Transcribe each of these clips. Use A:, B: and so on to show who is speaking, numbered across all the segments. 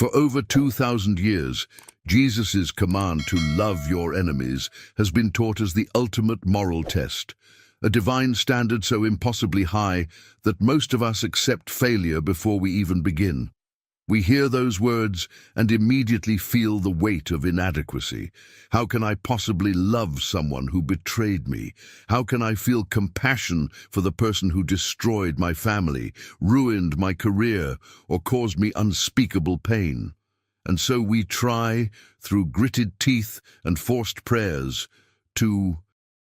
A: For over 2,000 years, Jesus' command to love your enemies has been taught as the ultimate moral test, a divine standard so impossibly high that most of us accept failure before we even begin. We hear those words and immediately feel the weight of inadequacy. How can I possibly love someone who betrayed me? How can I feel compassion for the person who destroyed my family, ruined my career, or caused me unspeakable pain? And so we try, through gritted teeth and forced prayers, to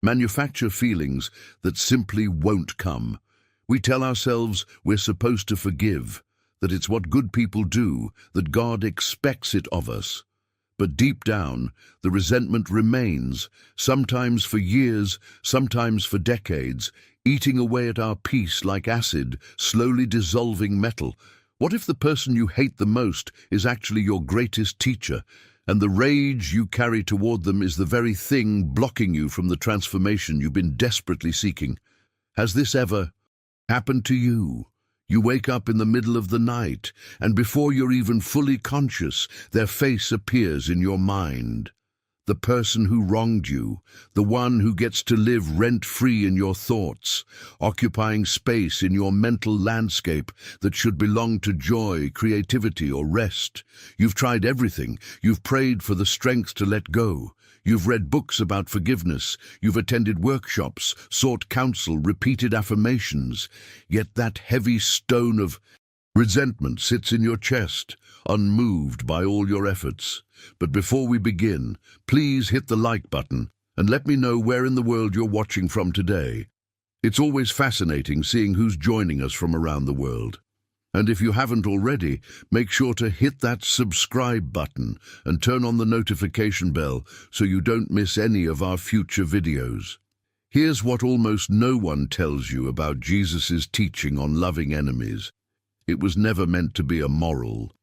A: manufacture feelings that simply won't come. We tell ourselves we're supposed to forgive, that it's what good people do, that God expects it of us. But deep down, the resentment remains, sometimes for years, sometimes for decades, eating away at our peace like acid, slowly dissolving metal. What if the person you hate the most is actually your greatest teacher, and the rage you carry toward them is the very thing blocking you from the transformation you've been desperately seeking? Has this ever happened to you? You wake up in the middle of the night, and before you're even fully conscious, their face appears in your mind. The person who wronged you, the one who gets to live rent-free in your thoughts, occupying space in your mental landscape that should belong to joy, creativity, or rest. You've tried everything. You've prayed for the strength to let go. You've read books about forgiveness. You've attended workshops, sought counsel, repeated affirmations. Yet that heavy stone of resentment sits in your chest, unmoved by all your efforts. But before we begin, please hit the like button and let me know where in the world you're watching from today. It's always fascinating seeing who's joining us from around the world. And if you haven't already, make sure to hit that subscribe button and turn on the notification bell so you don't miss any of our future videos. Here's what almost no one tells you about Jesus' teaching on loving enemies. It was never meant to be a moral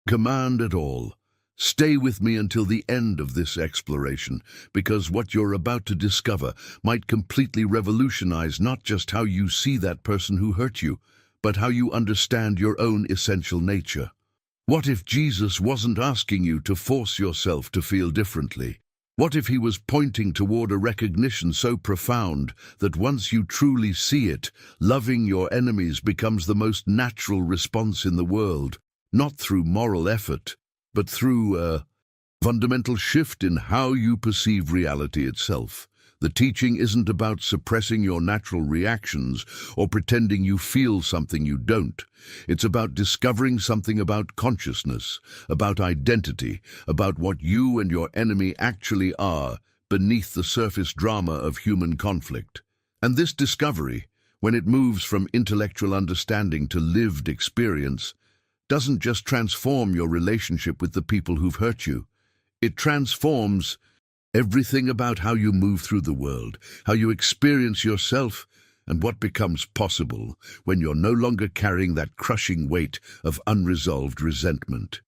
A: command at all. Stay with me until the end of this exploration, because what you're about to discover might completely revolutionize not just how you see that person who hurt you, but how you understand your own essential nature. What if Jesus wasn't asking you to force yourself to feel differently? What if he was pointing toward a recognition so profound that once you truly see it, loving your enemies becomes the most natural response in the world, not through moral effort, but through a fundamental shift in how you perceive reality itself? The teaching isn't about suppressing your natural reactions or pretending you feel something you don't. It's about discovering something about consciousness, about identity, about what you and your enemy actually are beneath the surface drama of human conflict. And this discovery, when it moves from intellectual understanding to lived experience, doesn't just transform your relationship with the people who've hurt you. It transforms everything about how you move through the world, how you experience yourself, and what becomes possible when you're no longer carrying that crushing weight of unresolved resentment.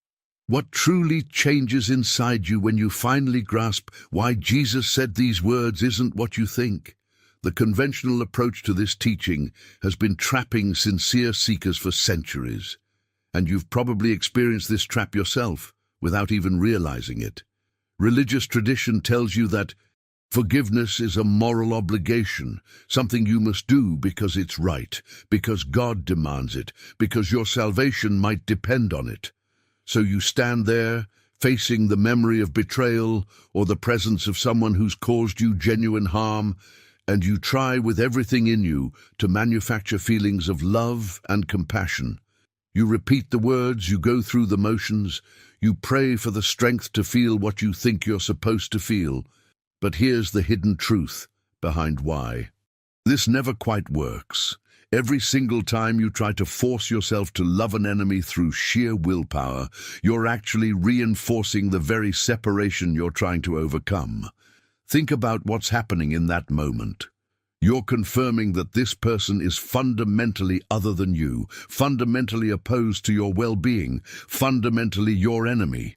A: What truly changes inside you when you finally grasp why Jesus said these words isn't what you think. The conventional approach to this teaching has been trapping sincere seekers for centuries, and you've probably experienced this trap yourself without even realizing it. Religious tradition tells you that forgiveness is a moral obligation, something you must do because it's right, because God demands it, because your salvation might depend on it. So you stand there, facing the memory of betrayal or the presence of someone who's caused you genuine harm, and you try with everything in you to manufacture feelings of love and compassion. You repeat the words, you go through the motions, you pray for the strength to feel what you think you're supposed to feel. But here's the hidden truth behind why. This never quite works. Every single time you try to force yourself to love an enemy through sheer willpower, you're actually reinforcing the very separation you're trying to overcome. Think about what's happening in that moment. You're confirming that this person is fundamentally other than you, fundamentally opposed to your well-being, fundamentally your enemy.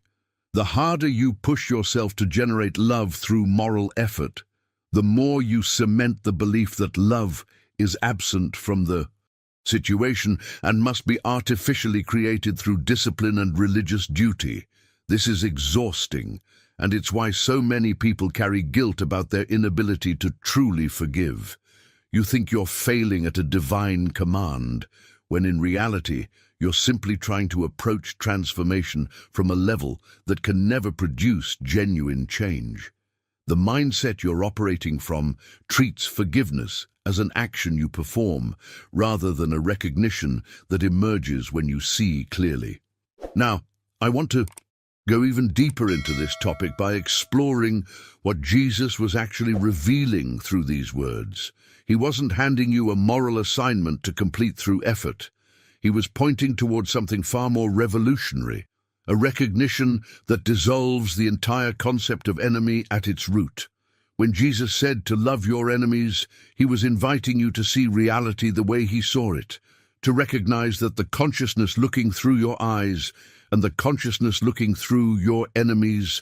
A: The harder you push yourself to generate love through moral effort, the more you cement the belief that love is absent from the situation and must be artificially created through discipline and religious duty. This is exhausting, and it's why so many people carry guilt about their inability to truly forgive. You think you're failing at a divine command, when in reality, you're simply trying to approach transformation from a level that can never produce genuine change. The mindset you're operating from treats forgiveness as an action you perform, rather than a recognition that emerges when you see clearly. Now, I want to go even deeper into this topic by exploring what Jesus was actually revealing through these words. He wasn't handing you a moral assignment to complete through effort. He was pointing towards something far more revolutionary, a recognition that dissolves the entire concept of enemy at its root. When Jesus said to love your enemies, he was inviting you to see reality the way he saw it, to recognize that the consciousness looking through your eyes and the consciousness looking through your enemies'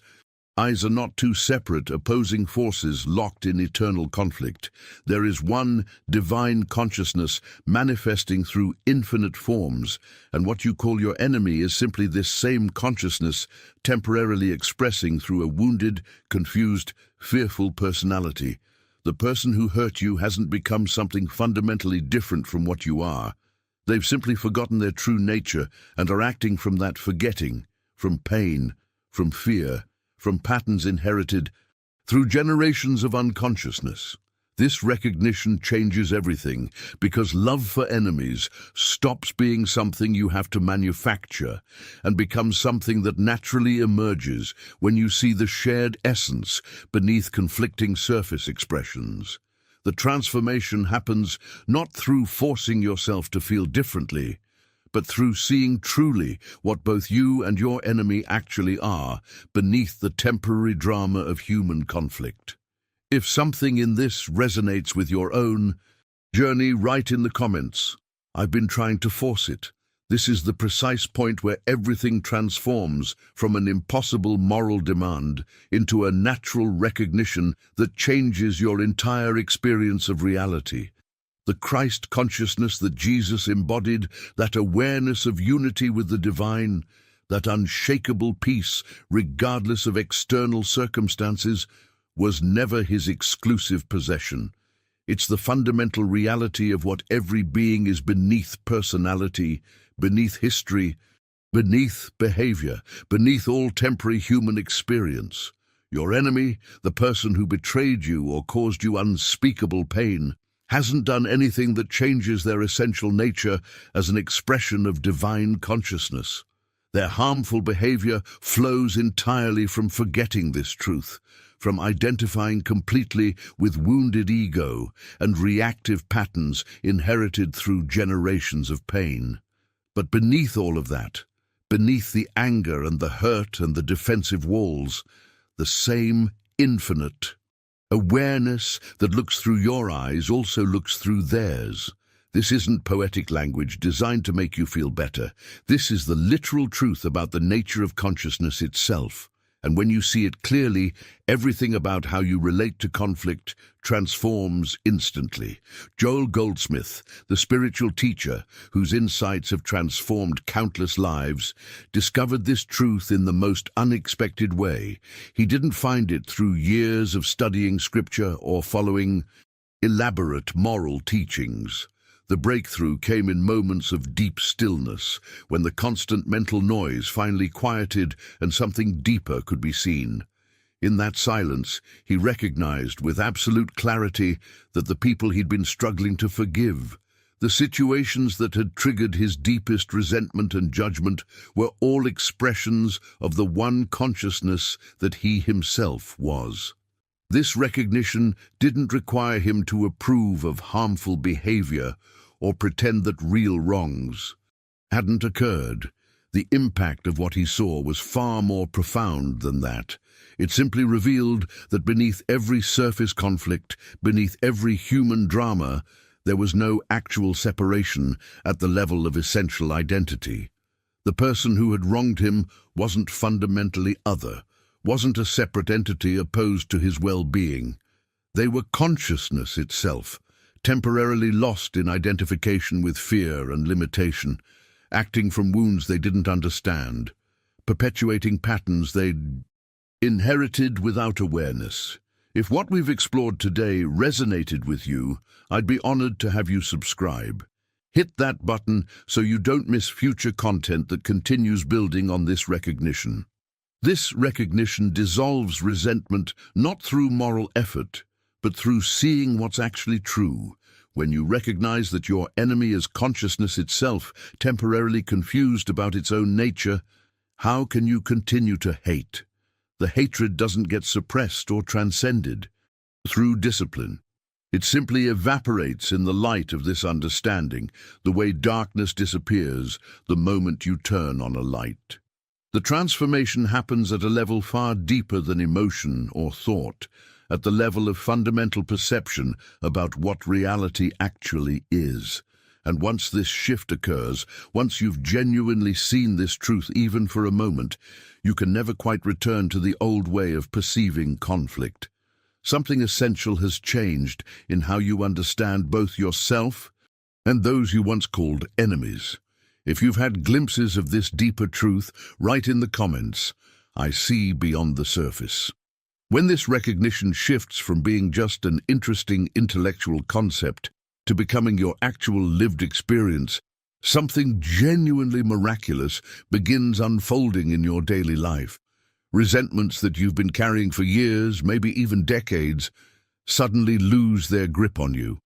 A: eyes are not two separate, opposing forces locked in eternal conflict. There is one divine consciousness manifesting through infinite forms, and what you call your enemy is simply this same consciousness temporarily expressing through a wounded, confused, fearful personality. The person who hurt you hasn't become something fundamentally different from what you are. They've simply forgotten their true nature and are acting from that forgetting, from pain, from fear, from patterns inherited through generations of unconsciousness. This recognition changes everything, because love for enemies stops being something you have to manufacture and becomes something that naturally emerges when you see the shared essence beneath conflicting surface expressions. The transformation happens not through forcing yourself to feel differently, but through seeing truly what both you and your enemy actually are beneath the temporary drama of human conflict. If something in this resonates with your own journey, write in the comments, "I've been trying to force it." This is the precise point where everything transforms from an impossible moral demand into a natural recognition that changes your entire experience of reality. The Christ consciousness that Jesus embodied, that awareness of unity with the divine, that unshakable peace regardless of external circumstances, was never his exclusive possession. It's the fundamental reality of what every being is beneath personality, beneath history, beneath behavior, beneath all temporary human experience. Your enemy, the person who betrayed you or caused you unspeakable pain, hasn't done anything that changes their essential nature as an expression of divine consciousness. Their harmful behavior flows entirely from forgetting this truth, from identifying completely with wounded ego and reactive patterns inherited through generations of pain. But beneath all of that, beneath the anger and the hurt and the defensive walls, the same infinite awareness that looks through your eyes also looks through theirs. This isn't poetic language designed to make you feel better. This is the literal truth about the nature of consciousness itself. And when you see it clearly, everything about how you relate to conflict transforms instantly. Joel Goldsmith, the spiritual teacher whose insights have transformed countless lives, discovered this truth in the most unexpected way. He didn't find it through years of studying scripture or following elaborate moral teachings. The breakthrough came in moments of deep stillness, when the constant mental noise finally quieted and something deeper could be seen. In that silence, he recognized with absolute clarity that the people he'd been struggling to forgive, the situations that had triggered his deepest resentment and judgment, were all expressions of the one consciousness that he himself was. This recognition didn't require him to approve of harmful behavior or pretend that real wrongs hadn't occurred. The impact of what he saw was far more profound than that. It simply revealed that beneath every surface conflict, beneath every human drama, there was no actual separation at the level of essential identity. The person who had wronged him wasn't fundamentally other, wasn't a separate entity opposed to his well-being. They were consciousness itself, temporarily lost in identification with fear and limitation, acting from wounds they didn't understand, perpetuating patterns they'd inherited without awareness. If what we've explored today resonated with you, I'd be honored to have you subscribe. Hit that button so you don't miss future content that continues building on this recognition. This recognition dissolves resentment not through moral effort, but through seeing what's actually true. When you recognize that your enemy is consciousness itself, temporarily confused about its own nature, how can you continue to hate? The hatred doesn't get suppressed or transcended through discipline. It simply evaporates in the light of this understanding, the way darkness disappears the moment you turn on a light. The transformation happens at a level far deeper than emotion or thought, at the level of fundamental perception about what reality actually is. And once this shift occurs, once you've genuinely seen this truth even for a moment, you can never quite return to the old way of perceiving conflict. Something essential has changed in how you understand both yourself and those you once called enemies. If you've had glimpses of this deeper truth, write in the comments, "I see beyond the surface." When this recognition shifts from being just an interesting intellectual concept to becoming your actual lived experience, something genuinely miraculous begins unfolding in your daily life. Resentments that you've been carrying for years, maybe even decades, suddenly lose their grip on you.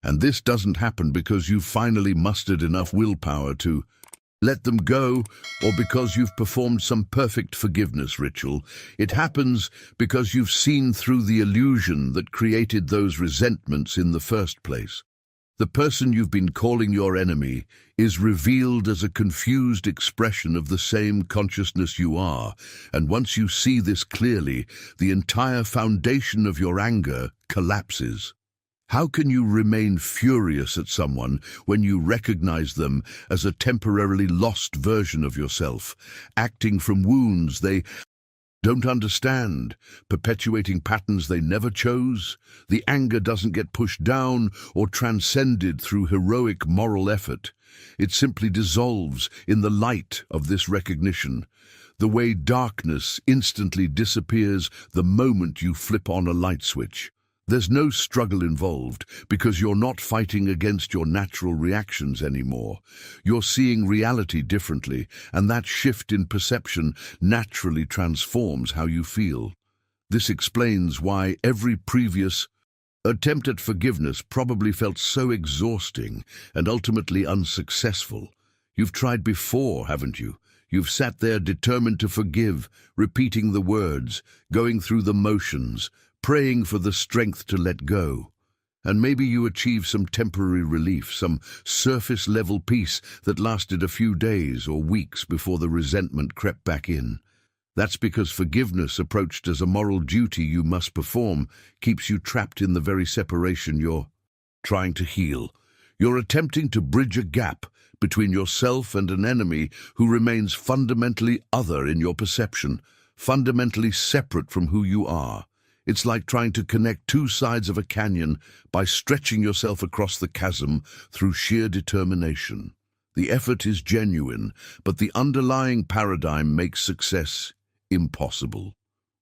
A: And this doesn't happen because you've finally mustered enough willpower to let them go, or because you've performed some perfect forgiveness ritual. It happens because you've seen through the illusion that created those resentments in the first place. The person you've been calling your enemy is revealed as a confused expression of the same consciousness you are, and once you see this clearly, the entire foundation of your anger collapses. How can you remain furious at someone when you recognize them as a temporarily lost version of yourself, acting from wounds they don't understand, perpetuating patterns they never chose? The anger doesn't get pushed down or transcended through heroic moral effort. It simply dissolves in the light of this recognition, the way darkness instantly disappears the moment you flip on a light switch. There's no struggle involved because you're not fighting against your natural reactions anymore. You're seeing reality differently, and that shift in perception naturally transforms how you feel. This explains why every previous attempt at forgiveness probably felt so exhausting and ultimately unsuccessful. You've tried before, haven't you? You've sat there determined to forgive, repeating the words, going through the motions, praying for the strength to let go. And maybe you achieved some temporary relief, some surface-level peace that lasted a few days or weeks before the resentment crept back in. That's because forgiveness, approached as a moral duty you must perform, keeps you trapped in the very separation you're trying to heal. You're attempting to bridge a gap between yourself and an enemy who remains fundamentally other in your perception, fundamentally separate from who you are. It's like trying to connect two sides of a canyon by stretching yourself across the chasm through sheer determination. The effort is genuine, but the underlying paradigm makes success impossible.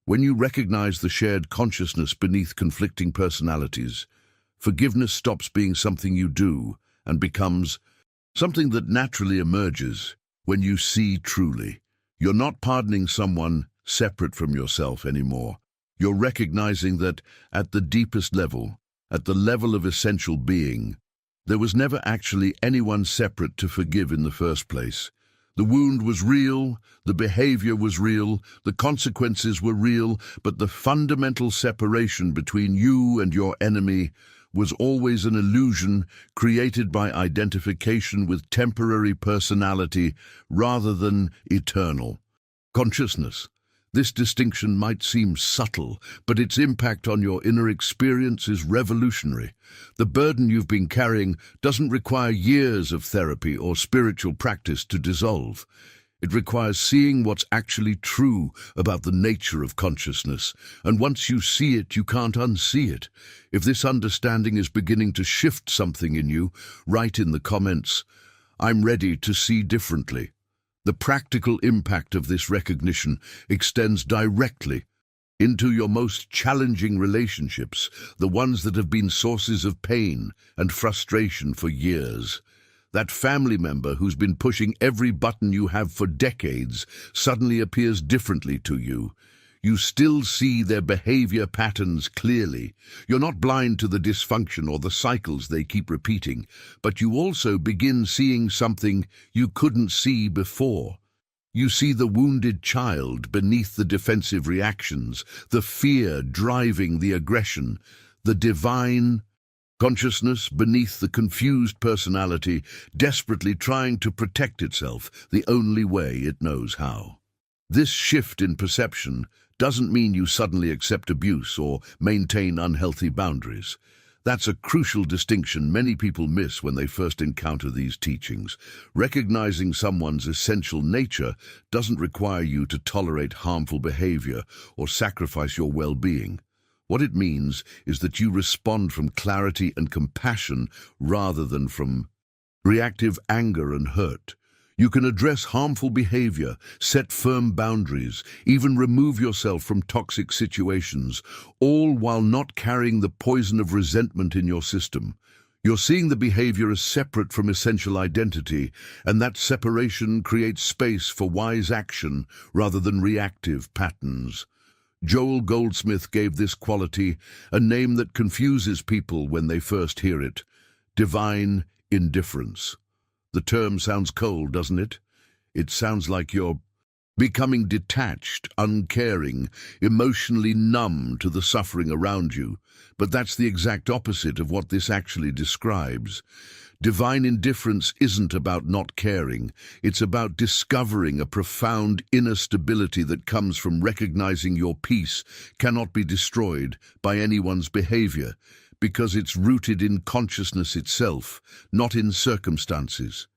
A: When you recognize the shared consciousness beneath conflicting personalities, forgiveness stops being something you do and becomes something that naturally emerges when you see truly. You're not pardoning someone separate from yourself anymore. You're recognizing that at the deepest level, at the level of essential being, there was never actually anyone separate to forgive in the first place. The wound was real, the behavior was real, the consequences were real, but the fundamental separation between you and your enemy was always an illusion created by identification with temporary personality rather than eternal consciousness. This distinction might seem subtle, but its impact on your inner experience is revolutionary. The burden you've been carrying doesn't require years of therapy or spiritual practice to dissolve. It requires seeing what's actually true about the nature of consciousness, and once you see it, you can't unsee it. If this understanding is beginning to shift something in you, write in the comments, "I'm ready to see differently." The practical impact of this recognition extends directly into your most challenging relationships, the ones that have been sources of pain and frustration for years. That family member who's been pushing every button you have for decades suddenly appears differently to you. You still see their behavior patterns clearly. You're not blind to the dysfunction or the cycles they keep repeating, but you also begin seeing something you couldn't see before. You see the wounded child beneath the defensive reactions, the fear driving the aggression, the divine consciousness beneath the confused personality, desperately trying to protect itself the only way it knows how. This shift in perception doesn't mean you suddenly accept abuse or maintain unhealthy boundaries. That's a crucial distinction many people miss when they first encounter these teachings. Recognizing someone's essential nature doesn't require you to tolerate harmful behavior or sacrifice your well-being. What it means is that you respond from clarity and compassion rather than from reactive anger and hurt. You can address harmful behavior, set firm boundaries, even remove yourself from toxic situations, all while not carrying the poison of resentment in your system. You're seeing the behavior as separate from essential identity, and that separation creates space for wise action rather than reactive patterns. Joel Goldsmith gave this quality a name that confuses people when they first hear it: divine indifference. The term sounds cold, doesn't it? It sounds like you're becoming detached, uncaring, emotionally numb to the suffering around you. But that's the exact opposite of what this actually describes. Divine indifference isn't about not caring. It's about discovering a profound inner stability that comes from recognizing your peace cannot be destroyed by anyone's behavior, because it's rooted in consciousness itself, not in circumstances.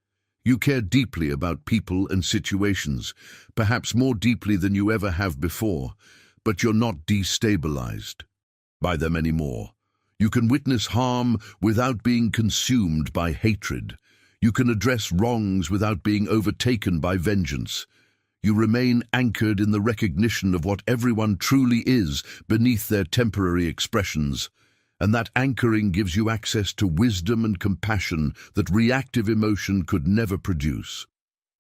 A: You care deeply about people and situations, perhaps more deeply than you ever have before, but you're not destabilized by them anymore. You can witness harm without being consumed by hatred. You can address wrongs without being overtaken by vengeance. You remain anchored in the recognition of what everyone truly is beneath their temporary expressions. And that anchoring gives you access to wisdom and compassion that reactive emotion could never produce.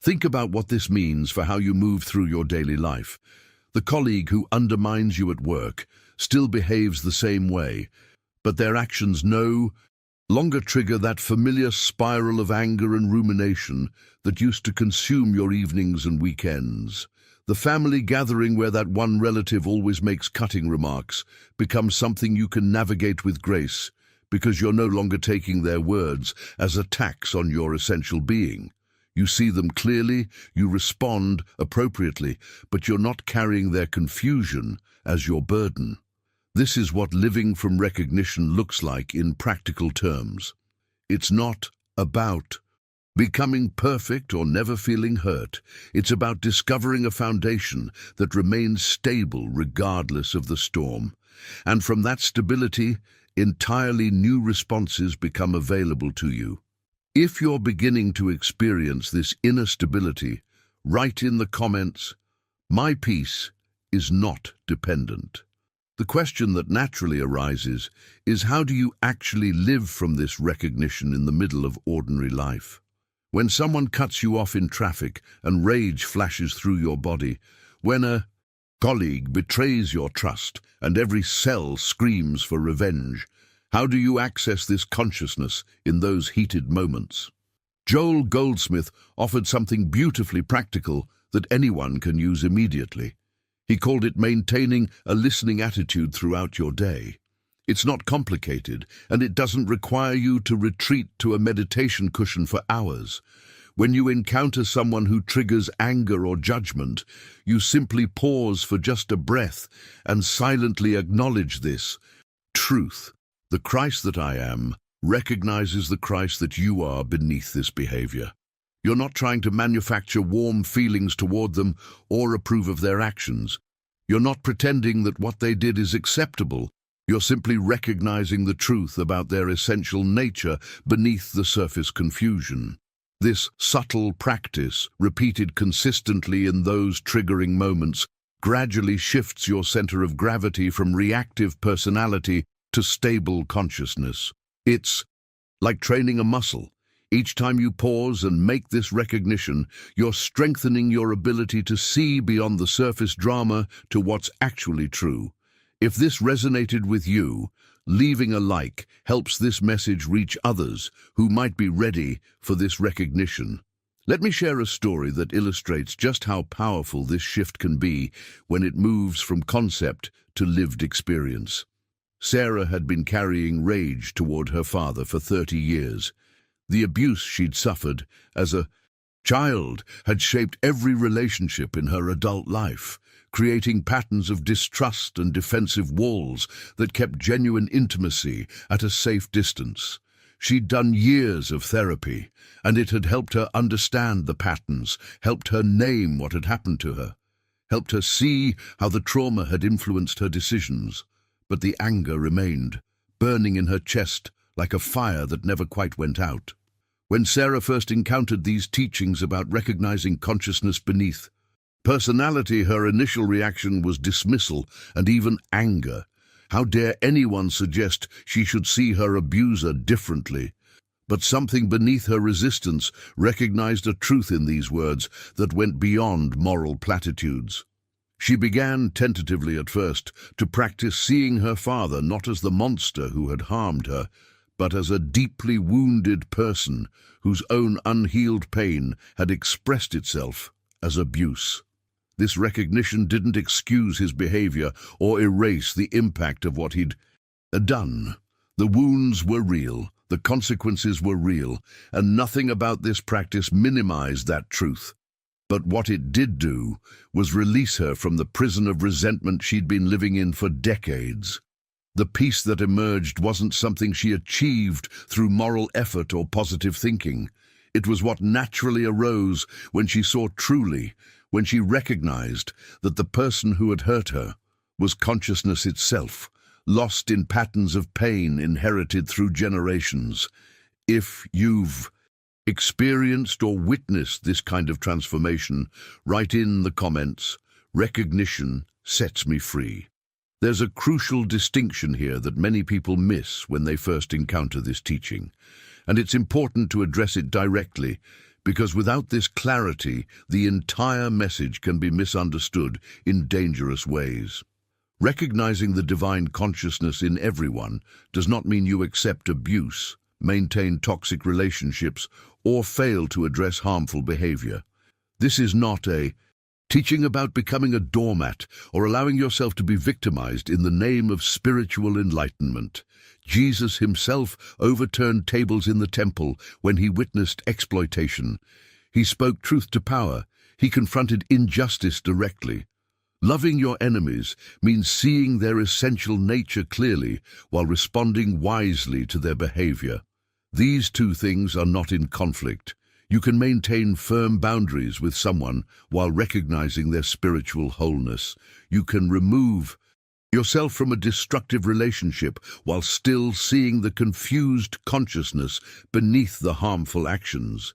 A: Think about what this means for how you move through your daily life. The colleague who undermines you at work still behaves the same way, but their actions no longer trigger that familiar spiral of anger and rumination that used to consume your evenings and weekends. The family gathering where that one relative always makes cutting remarks becomes something you can navigate with grace, because you're no longer taking their words as attacks on your essential being. You see them clearly, you respond appropriately, but you're not carrying their confusion as your burden. This is what living from recognition looks like in practical terms. It's not about becoming perfect or never feeling hurt. It's about discovering a foundation that remains stable regardless of the storm. And from that stability, entirely new responses become available to you. If you're beginning to experience this inner stability, write in the comments, "My peace is not dependent." The question that naturally arises is, how do you actually live from this recognition in the middle of ordinary life? When someone cuts you off in traffic and rage flashes through your body, when a colleague betrays your trust and every cell screams for revenge, how do you access this consciousness in those heated moments? Joel Goldsmith offered something beautifully practical that anyone can use immediately. He called it maintaining a listening attitude throughout your day. It's not complicated, and it doesn't require you to retreat to a meditation cushion for hours. When you encounter someone who triggers anger or judgment, you simply pause for just a breath and silently acknowledge this truth. The Christ that I am recognizes the Christ that you are beneath this behavior. You're not trying to manufacture warm feelings toward them or approve of their actions. You're not pretending that what they did is acceptable. You're simply recognizing the truth about their essential nature beneath the surface confusion. This subtle practice, repeated consistently in those triggering moments, gradually shifts your center of gravity from reactive personality to stable consciousness. It's like training a muscle. Each time you pause and make this recognition, you're strengthening your ability to see beyond the surface drama to what's actually true. If this resonated with you, leaving a like helps this message reach others who might be ready for this recognition. Let me share a story that illustrates just how powerful this shift can be when it moves from concept to lived experience. Sarah had been carrying rage toward her father for 30 years. The abuse she'd suffered as a child had shaped every relationship in her adult life, creating patterns of distrust and defensive walls that kept genuine intimacy at a safe distance. She'd done years of therapy, and it had helped her understand the patterns, helped her name what had happened to her, helped her see how the trauma had influenced her decisions. But the anger remained, burning in her chest like a fire that never quite went out. When Sarah first encountered these teachings about recognizing consciousness beneath personality, her initial reaction was dismissal and even anger. How dare anyone suggest she should see her abuser differently? But something beneath her resistance recognized a truth in these words that went beyond moral platitudes. She began, tentatively at first, to practice seeing her father not as the monster who had harmed her, but as a deeply wounded person whose own unhealed pain had expressed itself as abuse. This recognition didn't excuse his behavior or erase the impact of what he'd done. The wounds were real, the consequences were real, and nothing about this practice minimized that truth. But what it did do was release her from the prison of resentment she'd been living in for decades. The peace that emerged wasn't something she achieved through moral effort or positive thinking. It was what naturally arose when she saw truly, when she recognized that the person who had hurt her was consciousness itself, lost in patterns of pain inherited through generations. If you've experienced or witnessed this kind of transformation, write in the comments, "Recognition sets me free." There's a crucial distinction here that many people miss when they first encounter this teaching, and it's important to address it directly, because without this clarity, the entire message can be misunderstood in dangerous ways. Recognizing the divine consciousness in everyone does not mean you accept abuse, maintain toxic relationships, or fail to address harmful behavior. This is not a teaching about becoming a doormat or allowing yourself to be victimized in the name of spiritual enlightenment. Jesus himself overturned tables in the temple when he witnessed exploitation. He spoke truth to power. He confronted injustice directly. Loving your enemies means seeing their essential nature clearly while responding wisely to their behavior. These two things are not in conflict. You can maintain firm boundaries with someone while recognizing their spiritual wholeness. You can remove yourself from a destructive relationship while still seeing the confused consciousness beneath the harmful actions.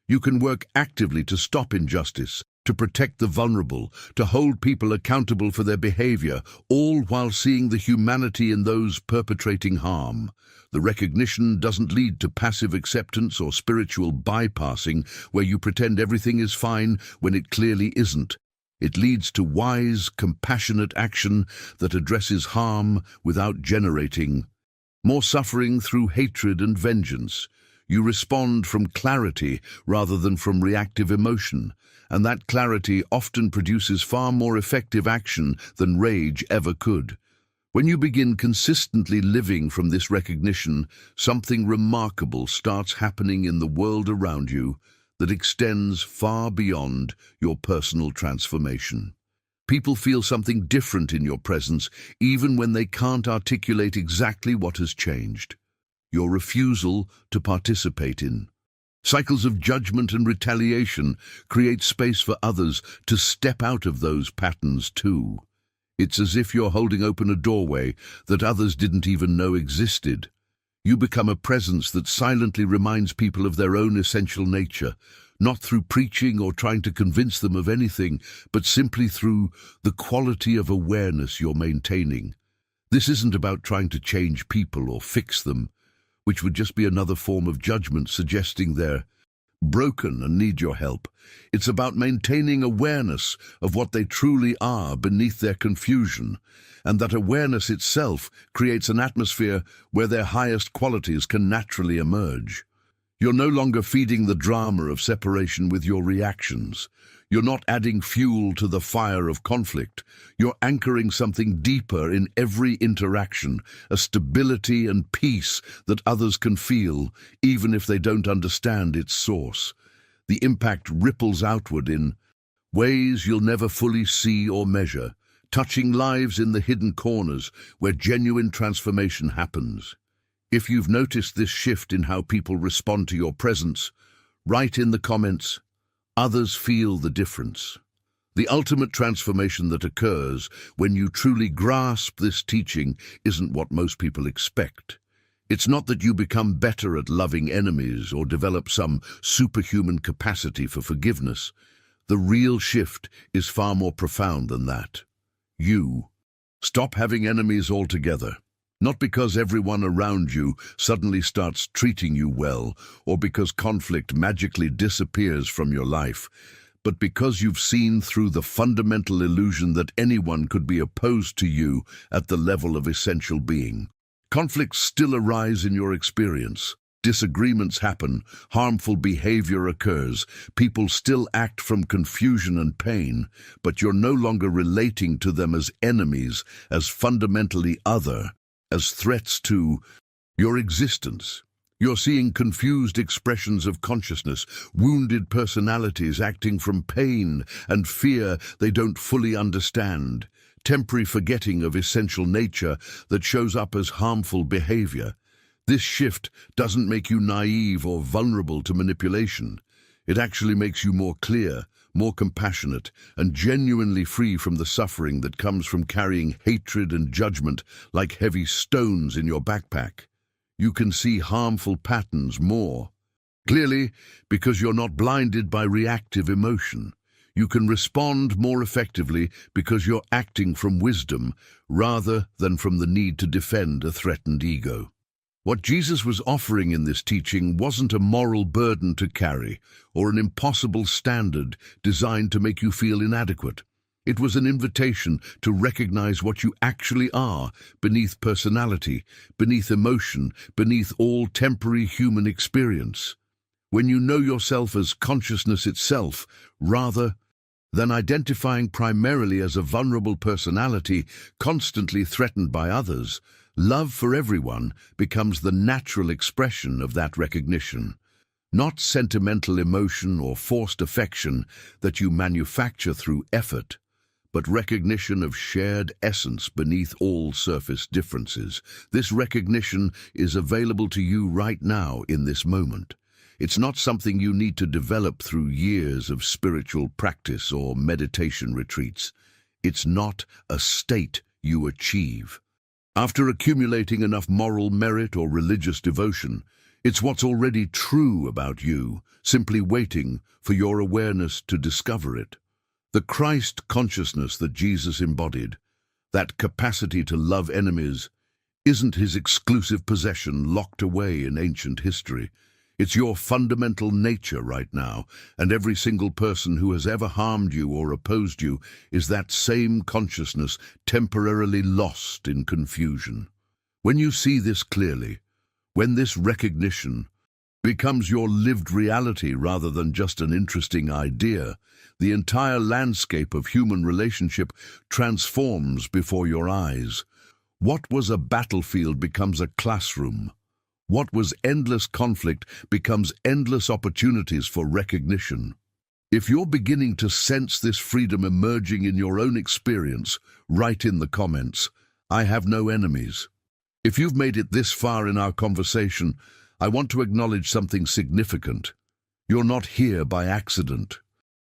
A: You can work actively to stop injustice, to protect the vulnerable, to hold people accountable for their behavior, all while seeing the humanity in those perpetrating harm. The recognition doesn't lead to passive acceptance or spiritual bypassing, where you pretend everything is fine when it clearly isn't. It leads to wise, compassionate action that addresses harm without generating more suffering through hatred and vengeance. You respond from clarity rather than from reactive emotion, and that clarity often produces far more effective action than rage ever could. When you begin consistently living from this recognition, something remarkable starts happening in the world around you that extends far beyond your personal transformation. People feel something different in your presence, even when they can't articulate exactly what has changed. Your refusal to participate in Cycles of judgment and retaliation create space for others to step out of those patterns too. It's as if you're holding open a doorway that others didn't even know existed. You become a presence that silently reminds people of their own essential nature, not through preaching or trying to convince them of anything, but simply through the quality of awareness you're maintaining. This isn't about trying to change people or fix them, which would just be another form of judgment suggesting they're broken and need your help. It's about maintaining awareness of what they truly are beneath their confusion, and that awareness itself creates an atmosphere where their highest qualities can naturally emerge. You're no longer feeding the drama of separation with your reactions. You're not adding fuel to the fire of conflict. You're anchoring something deeper in every interaction, a stability and peace that others can feel, even if they don't understand its source. The impact ripples outward in ways you'll never fully see or measure, touching lives in the hidden corners where genuine transformation happens. If you've noticed this shift in how people respond to your presence, write in the comments, "Others feel the difference." The ultimate transformation that occurs when you truly grasp this teaching isn't what most people expect. It's not that you become better at loving enemies or develop some superhuman capacity for forgiveness. The real shift is far more profound than that. You stop having enemies altogether. Not because everyone around you suddenly starts treating you well, or because conflict magically disappears from your life, but because you've seen through the fundamental illusion that anyone could be opposed to you at the level of essential being. Conflicts still arise in your experience. Disagreements happen, harmful behavior occurs, people still act from confusion and pain, but you're no longer relating to them as enemies, as fundamentally other, as threats to your existence. You're seeing confused expressions of consciousness, wounded personalities acting from pain and fear they don't fully understand, temporary forgetting of essential nature that shows up as harmful behavior. This shift doesn't make you naive or vulnerable to manipulation. It actually makes you more clear, more compassionate, and genuinely free from the suffering that comes from carrying hatred and judgment like heavy stones in your backpack. You can see harmful patterns more clearly because you're not blinded by reactive emotion. You can respond more effectively because you're acting from wisdom rather than from the need to defend a threatened ego. What Jesus was offering in this teaching wasn't a moral burden to carry or an impossible standard designed to make you feel inadequate. It was an invitation to recognize what you actually are beneath personality, beneath emotion, beneath all temporary human experience. When you know yourself as consciousness itself, rather than identifying primarily as a vulnerable personality constantly threatened by others, love for everyone becomes the natural expression of that recognition. Not sentimental emotion or forced affection that you manufacture through effort, but recognition of shared essence beneath all surface differences. This recognition is available to you right now in this moment. It's not something you need to develop through years of spiritual practice or meditation retreats. It's not a state you achieve after accumulating enough moral merit or religious devotion. It's what's already true about you, simply waiting for your awareness to discover it. The Christ consciousness that Jesus embodied, that capacity to love enemies, isn't his exclusive possession locked away in ancient history. It's your fundamental nature right now, and every single person who has ever harmed you or opposed you is that same consciousness temporarily lost in confusion. When you see this clearly, when this recognition becomes your lived reality rather than just an interesting idea, the entire landscape of human relationship transforms before your eyes. What was a battlefield becomes a classroom. What was endless conflict becomes endless opportunities for recognition. If you're beginning to sense this freedom emerging in your own experience, write in the comments, "I have no enemies." If you've made it this far in our conversation, I want to acknowledge something significant. You're not here by accident.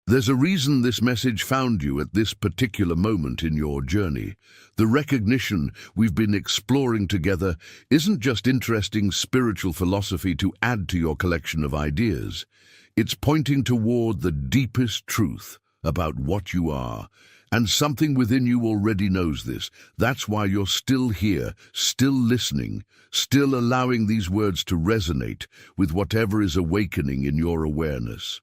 A: There's a reason this message found you at this particular moment in your journey. The recognition we've been exploring together isn't just interesting spiritual philosophy to add to your collection of ideas. It's pointing toward the deepest truth about what you are. And something within you already knows this. That's why you're still here, still listening, still allowing these words to resonate with whatever is awakening in your awareness.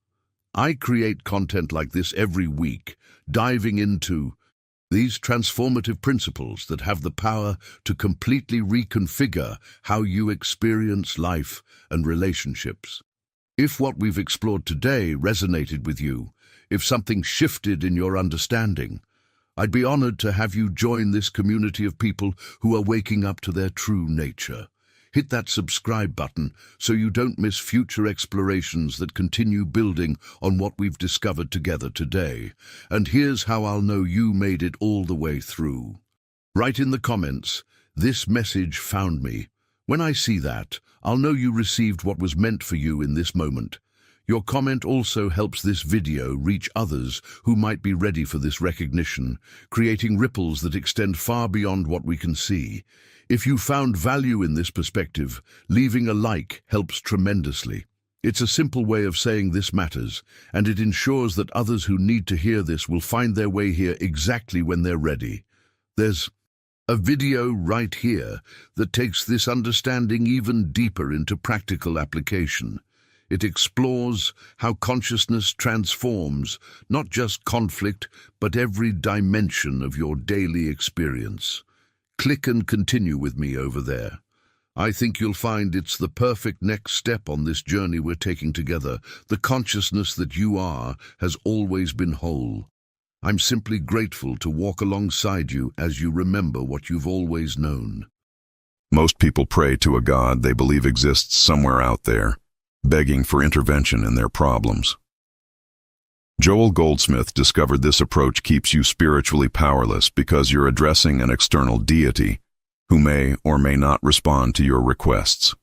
A: I create content like this every week, diving into these transformative principles that have the power to completely reconfigure how you experience life and relationships. If what we've explored today resonated with you, if something shifted in your understanding, I'd be honored to have you join this community of people who are waking up to their true nature. Hit that subscribe button so you don't miss future explorations that continue building on what we've discovered together today. And here's how I'll know you made it all the way through. Write in the comments, "This message found me." When I see that, I'll know you received what was meant for you in this moment. Your comment also helps this video reach others who might be ready for this recognition, creating ripples that extend far beyond what we can see. If you found value in this perspective, leaving a like helps tremendously. It's a simple way of saying this matters, and it ensures that others who need to hear this will find their way here exactly when they're ready. There's a video right here that takes this understanding even deeper into practical application. It explores how consciousness transforms not just conflict, but every dimension of your daily experience. Click and continue with me over there. I think you'll find it's the perfect next step on this journey we're taking together. The consciousness that you are has always been whole. I'm simply grateful to walk alongside you as you remember what you've always known.
B: Most people pray to a God they believe exists somewhere out there, begging for intervention in their problems. Joel Goldsmith discovered this approach keeps you spiritually powerless because you're addressing an external deity who may or may not respond to your requests.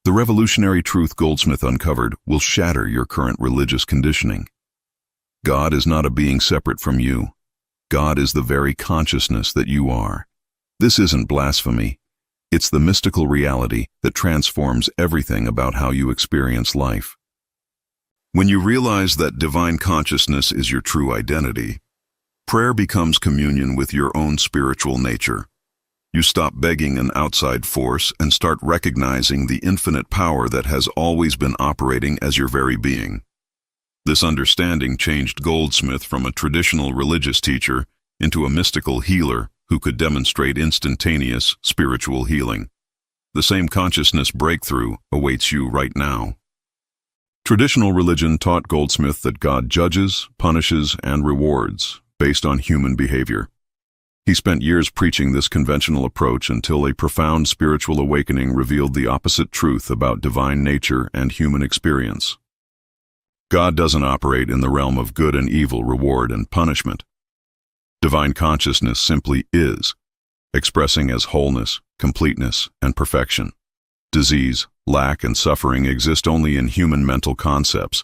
B: The revolutionary truth Goldsmith uncovered will shatter your current religious conditioning. God is not a being separate from you. God is the very consciousness that you are. This isn't blasphemy. It's the mystical reality that transforms everything about how you experience life. When you realize that divine consciousness is your true identity, prayer becomes communion with your own spiritual nature. You stop begging an outside force and start recognizing the infinite power that has always been operating as your very being. This understanding changed Goldsmith from a traditional religious teacher into a mystical healer who could demonstrate instantaneous spiritual healing. The same consciousness breakthrough awaits you right now. Traditional religion taught Goldsmith that God judges, punishes, and rewards based on human behavior. He spent years preaching this conventional approach until a profound spiritual awakening revealed the opposite truth about divine nature and human experience. God doesn't operate in the realm of good and evil, reward and punishment. Divine consciousness simply is, expressing as wholeness, completeness, and perfection. Disease, lack, and suffering exist only in human mental concepts,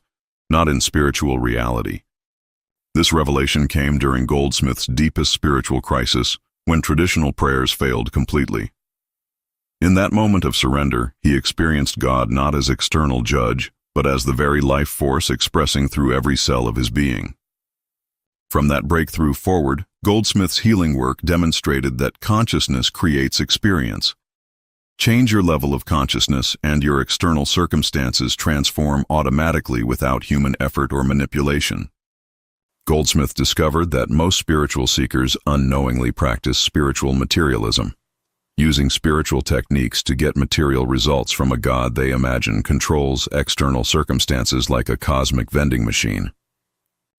B: not in spiritual reality. This revelation came during Goldsmith's deepest spiritual crisis, when traditional prayers failed completely. In that moment of surrender, he experienced God not as external judge, but as the very life force expressing through every cell of his being. From that breakthrough forward, Goldsmith's healing work demonstrated that consciousness creates experience. Change your level of consciousness and your external circumstances transform automatically without human effort or manipulation. Goldsmith discovered that most spiritual seekers unknowingly practice spiritual materialism, using spiritual techniques to get material results from a God they imagine controls external circumstances like a cosmic vending machine.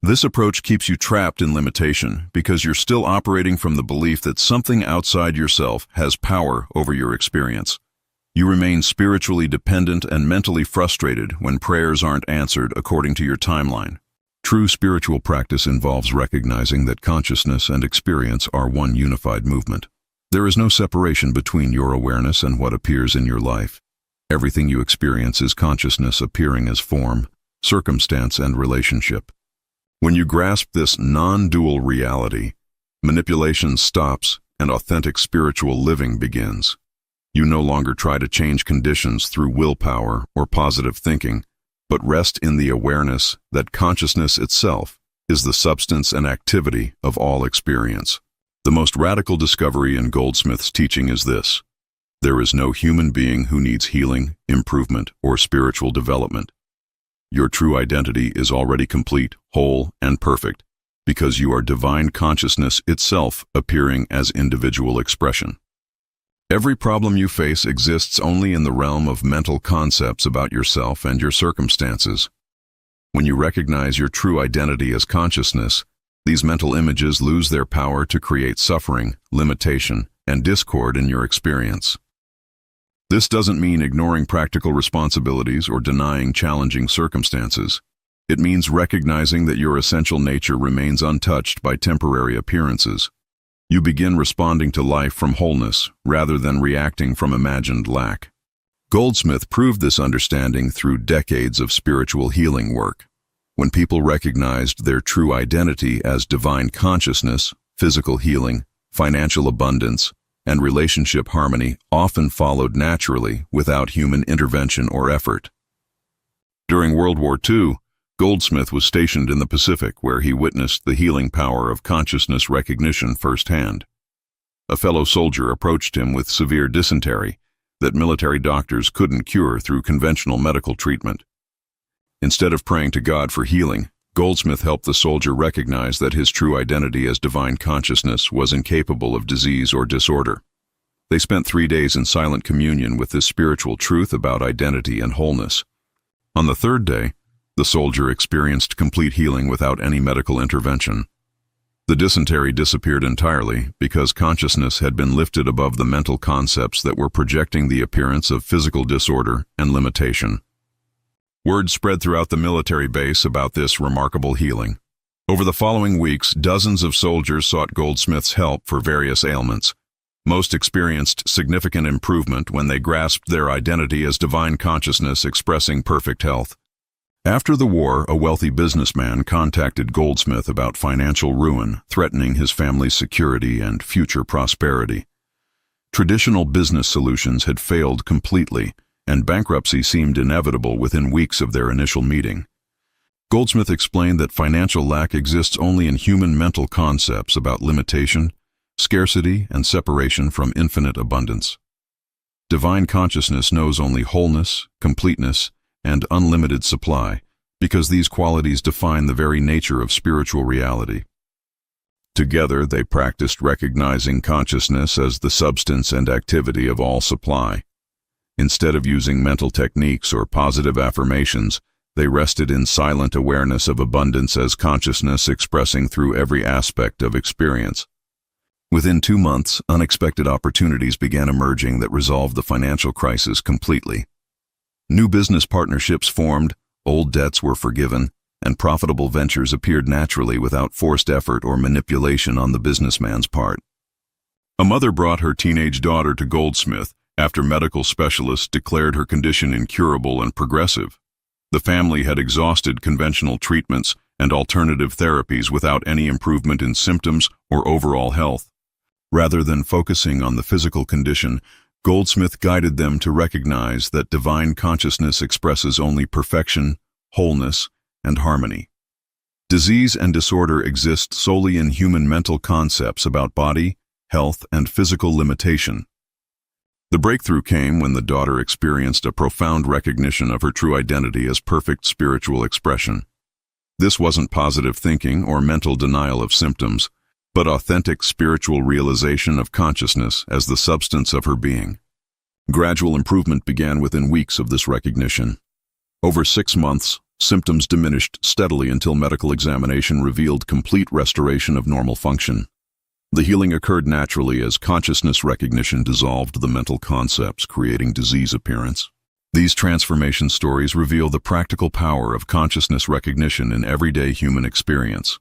B: This approach keeps you trapped in limitation because you're still operating from the belief that something outside yourself has power over your experience. You remain spiritually dependent and mentally frustrated when prayers aren't answered according to your timeline. True spiritual practice involves recognizing that consciousness and experience are one unified movement. There is no separation between your awareness and what appears in your life. Everything you experience is consciousness appearing as form, circumstance, and relationship. When you grasp this non-dual reality, manipulation stops and authentic spiritual living begins. You no longer try to change conditions through willpower or positive thinking, but rest in the awareness that consciousness itself is the substance and activity of all experience. The most radical discovery in Goldsmith's teaching is this: there is no human being who needs healing, improvement, or spiritual development. Your true identity is already complete, whole, and perfect, because you are divine consciousness itself appearing as individual expression. Every problem you face exists only in the realm of mental concepts about yourself and your circumstances. When you recognize your true identity as consciousness, these mental images lose their power to create suffering, limitation, and discord in your experience. This doesn't mean ignoring practical responsibilities or denying challenging circumstances. It means recognizing that your essential nature remains untouched by temporary appearances. You begin responding to life from wholeness rather than reacting from imagined lack. Goldsmith proved this understanding through decades of spiritual healing work. When people recognized their true identity as divine consciousness, physical healing, financial abundance, and relationship harmony often followed naturally without human intervention or effort. During World War II, Goldsmith was stationed in the Pacific, where he witnessed the healing power of consciousness recognition firsthand. A fellow soldier approached him with severe dysentery that military doctors couldn't cure through conventional medical treatment. Instead of praying to God for healing, Goldsmith helped the soldier recognize that his true identity as divine consciousness was incapable of disease or disorder. They spent 3 days in silent communion with this spiritual truth about identity and wholeness. On the 3rd day, the soldier experienced complete healing without any medical intervention. The dysentery disappeared entirely because consciousness had been lifted above the mental concepts that were projecting the appearance of physical disorder and limitation. Word spread throughout the military base about this remarkable healing. Over the following weeks, dozens of soldiers sought Goldsmith's help for various ailments. Most experienced significant improvement when they grasped their identity as divine consciousness expressing perfect health. After the war, a wealthy businessman contacted Goldsmith about financial ruin, threatening his family's security and future prosperity. Traditional business solutions had failed completely, and bankruptcy seemed inevitable within weeks of their initial meeting. Goldsmith explained that financial lack exists only in human mental concepts about limitation, scarcity, and separation from infinite abundance. Divine consciousness knows only wholeness, completeness, and unlimited supply, because these qualities define the very nature of spiritual reality. Together, they practiced recognizing consciousness as the substance and activity of all supply. Instead of using mental techniques or positive affirmations, they rested in silent awareness of abundance as consciousness expressing through every aspect of experience. Within 2 months, unexpected opportunities began emerging that resolved the financial crisis completely. New business partnerships formed, old debts were forgiven, and profitable ventures appeared naturally without forced effort or manipulation on the businessman's part. A mother brought her teenage daughter to Goldsmith after medical specialists declared her condition incurable and progressive. The family had exhausted conventional treatments and alternative therapies without any improvement in symptoms or overall health. Rather than focusing on the physical condition, Goldsmith guided them to recognize that divine consciousness expresses only perfection, wholeness, and harmony. Disease and disorder exist solely in human mental concepts about body, health, and physical limitation. The breakthrough came when the daughter experienced a profound recognition of her true identity as perfect spiritual expression. This wasn't positive thinking or mental denial of symptoms, but authentic spiritual realization of consciousness as the substance of her being. Gradual improvement began within weeks of this recognition. Over 6 months, symptoms diminished steadily until medical examination revealed complete restoration of normal function. The healing occurred naturally as consciousness recognition dissolved the mental concepts, creating disease appearance. These transformation stories reveal the practical power of consciousness recognition in everyday human experience.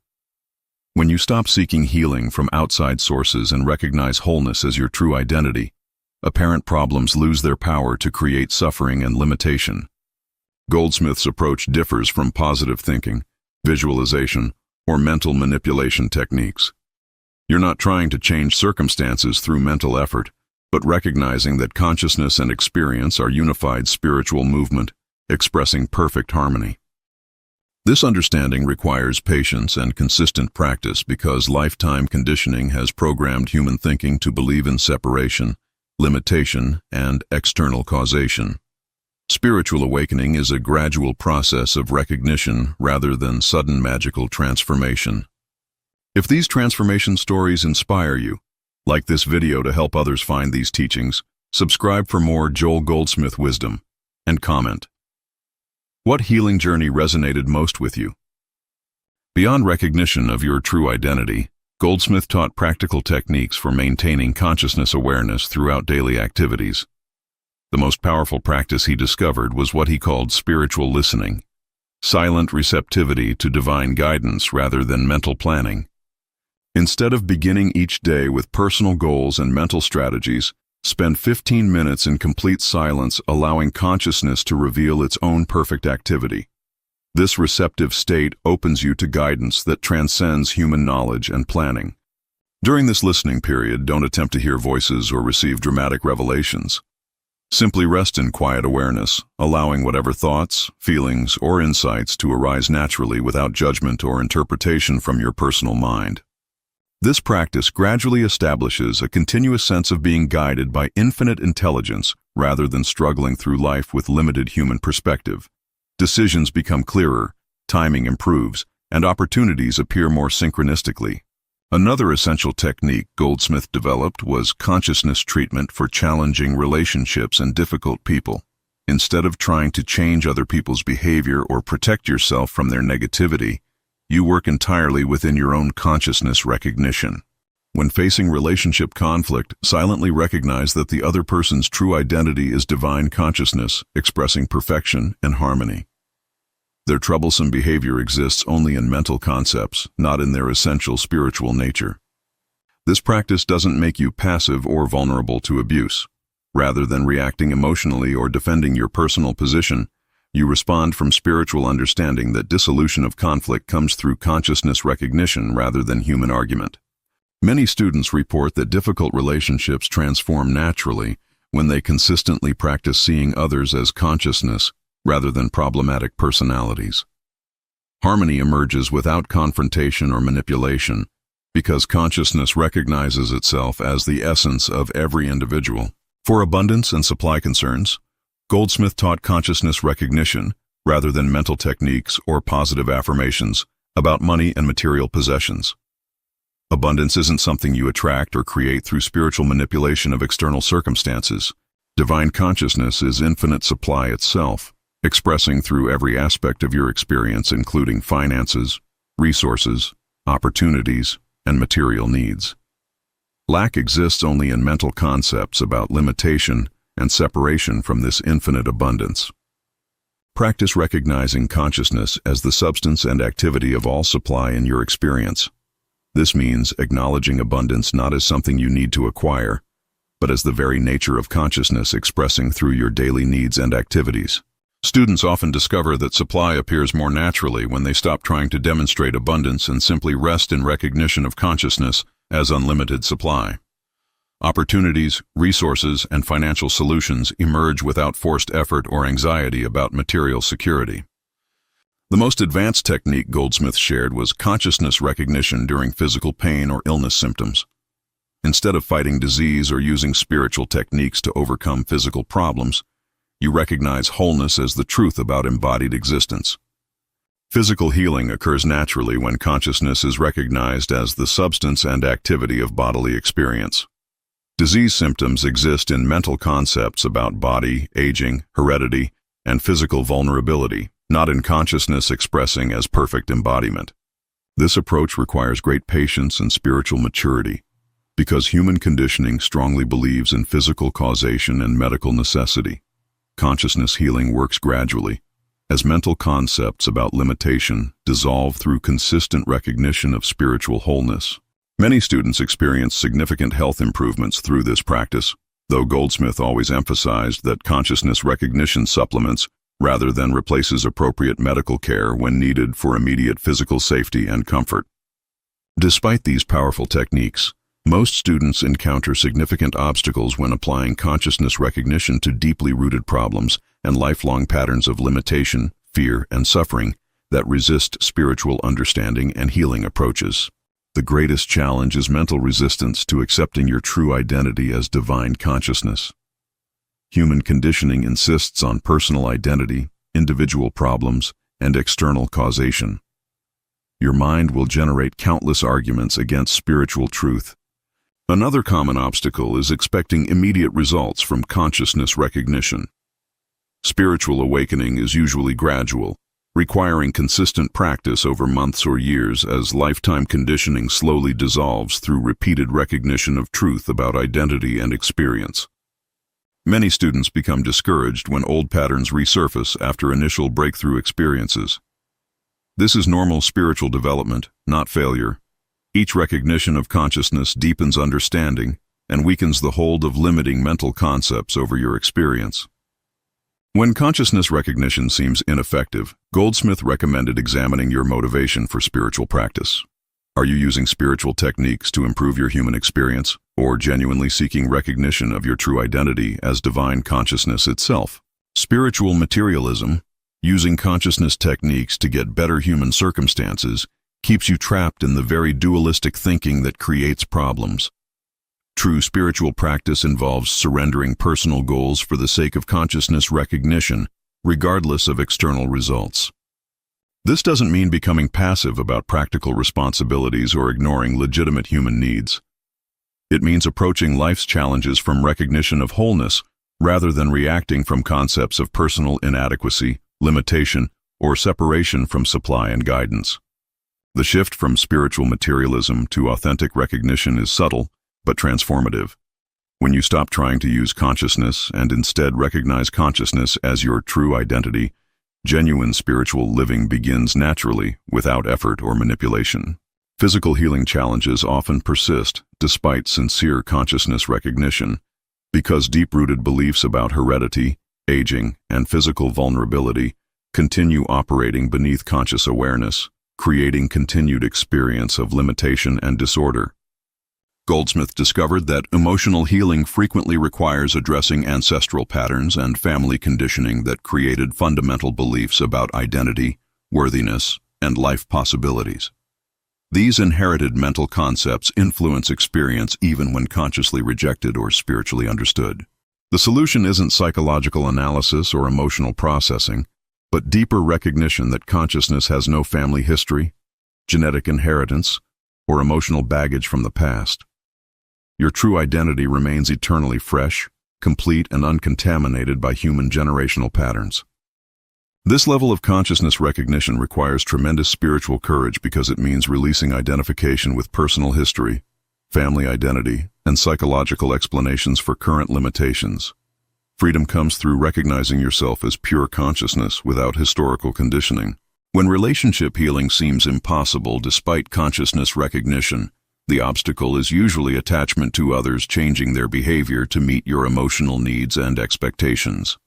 B: When you stop seeking healing from outside sources and recognize wholeness as your true identity, apparent problems lose their power to create suffering and limitation. Goldsmith's approach differs from positive thinking, visualization, or mental manipulation techniques. You're not trying to change circumstances through mental effort, but recognizing that consciousness and experience are unified spiritual movement, expressing perfect harmony. This understanding requires patience and consistent practice because lifetime conditioning has programmed human thinking to believe in separation, limitation, and external causation. Spiritual awakening is a gradual process of recognition rather than sudden magical transformation. If these transformation stories inspire you, like this video to help others find these teachings, subscribe for more Joel Goldsmith wisdom, and comment. What healing journey resonated most with you? Beyond recognition of your true identity, Goldsmith taught practical techniques for maintaining consciousness awareness throughout daily activities. The most powerful practice he discovered was what he called spiritual listening, silent receptivity to divine guidance rather than mental planning. Instead of beginning each day with personal goals and mental strategies, spend 15 minutes in complete silence, allowing consciousness to reveal its own perfect activity. This receptive state opens you to guidance that transcends human knowledge and planning. During this listening period, don't attempt to hear voices or receive dramatic revelations. Simply rest in quiet awareness, allowing whatever thoughts, feelings, or insights to arise naturally without judgment or interpretation from your personal mind. This practice gradually establishes a continuous sense of being guided by infinite intelligence rather than struggling through life with limited human perspective. Decisions become clearer, timing improves, and opportunities appear more synchronistically. Another essential technique Goldsmith developed was consciousness treatment for challenging relationships and difficult people. Instead of trying to change other people's behavior or protect yourself from their negativity, you work entirely within your own consciousness recognition. When facing relationship conflict, silently recognize that the other person's true identity is divine consciousness, expressing perfection and harmony. Their troublesome behavior exists only in mental concepts, not in their essential spiritual nature. This practice doesn't make you passive or vulnerable to abuse. Rather than reacting emotionally or defending your personal position, you respond from spiritual understanding that dissolution of conflict comes through consciousness recognition rather than human argument. Many students report that difficult relationships transform naturally when they consistently practice seeing others as consciousness rather than problematic personalities. Harmony emerges without confrontation or manipulation because consciousness recognizes itself as the essence of every individual. For abundance and supply concerns, Goldsmith taught consciousness recognition rather than mental techniques or positive affirmations about money and material possessions. Abundance isn't something you attract or create through spiritual manipulation of external circumstances. Divine consciousness is infinite supply itself, expressing through every aspect of your experience, including finances, resources, opportunities, and material needs. Lack exists only in mental concepts about limitation and separation from this infinite abundance. Practice recognizing consciousness as the substance and activity of all supply in your experience. This means acknowledging abundance not as something you need to acquire, but as the very nature of consciousness expressing through your daily needs and activities. Students often discover that supply appears more naturally when they stop trying to demonstrate abundance and simply rest in recognition of consciousness as unlimited supply. Opportunities, resources, and financial solutions emerge without forced effort or anxiety about material security. The most advanced technique Goldsmith shared was consciousness recognition during physical pain or illness symptoms. Instead of fighting disease or using spiritual techniques to overcome physical problems, you recognize wholeness as the truth about embodied existence. Physical healing occurs naturally when consciousness is recognized as the substance and activity of bodily experience. Disease symptoms exist in mental concepts about body, aging, heredity, and physical vulnerability, not in consciousness expressing as perfect embodiment. This approach requires great patience and spiritual maturity, because human conditioning strongly believes in physical causation and medical necessity. Consciousness healing works gradually, as mental concepts about limitation dissolve through consistent recognition of spiritual wholeness. Many students experience significant health improvements through this practice, though Goldsmith always emphasized that consciousness recognition supplements rather than replaces appropriate medical care when needed for immediate physical safety and comfort. Despite these powerful techniques, most students encounter significant obstacles when applying consciousness recognition to deeply rooted problems and lifelong patterns of limitation, fear, and suffering that resist spiritual understanding and healing approaches. The greatest challenge is mental resistance to accepting your true identity as divine consciousness. Human conditioning insists on personal identity, individual problems, and external causation. Your mind will generate countless arguments against spiritual truth. Another common obstacle is expecting immediate results from consciousness recognition. Spiritual awakening is usually gradual, requiring consistent practice over months or years as lifetime conditioning slowly dissolves through repeated recognition of truth about identity and experience. Many students become discouraged when old patterns resurface after initial breakthrough experiences. This is normal spiritual development, not failure. Each recognition of consciousness deepens understanding and weakens the hold of limiting mental concepts over your experience. When consciousness recognition seems ineffective, Goldsmith recommended examining your motivation for spiritual practice. Are you using spiritual techniques to improve your human experience, or genuinely seeking recognition of your true identity as divine consciousness itself? Spiritual materialism, using consciousness techniques to get better human circumstances, keeps you trapped in the very dualistic thinking that creates problems. True spiritual practice involves surrendering personal goals for the sake of consciousness recognition, regardless of external results. This doesn't mean becoming passive about practical responsibilities or ignoring legitimate human needs. It means approaching life's challenges from recognition of wholeness rather than reacting from concepts of personal inadequacy, limitation, or separation from supply and guidance. The shift from spiritual materialism to authentic recognition is subtle, but transformative. When you stop trying to use consciousness and instead recognize consciousness as your true identity, genuine spiritual living begins naturally, without effort or manipulation. Physical healing challenges often persist despite sincere consciousness recognition, because deep-rooted beliefs about heredity, aging, and physical vulnerability continue operating beneath conscious awareness, creating continued experience of limitation and disorder. Goldsmith discovered that emotional healing frequently requires addressing ancestral patterns and family conditioning that created fundamental beliefs about identity, worthiness, and life possibilities. These inherited mental concepts influence experience even when consciously rejected or spiritually understood. The solution isn't psychological analysis or emotional processing, but deeper recognition that consciousness has no family history, genetic inheritance, or emotional baggage from the past. Your true identity remains eternally fresh, complete, and uncontaminated by human generational patterns. This level of consciousness recognition requires tremendous spiritual courage because it means releasing identification with personal history, family identity, and psychological explanations for current limitations. Freedom comes through recognizing yourself as pure consciousness without historical conditioning. When relationship healing seems impossible despite consciousness recognition, the obstacle is usually attachment to others changing their behavior to meet your emotional needs and expectations.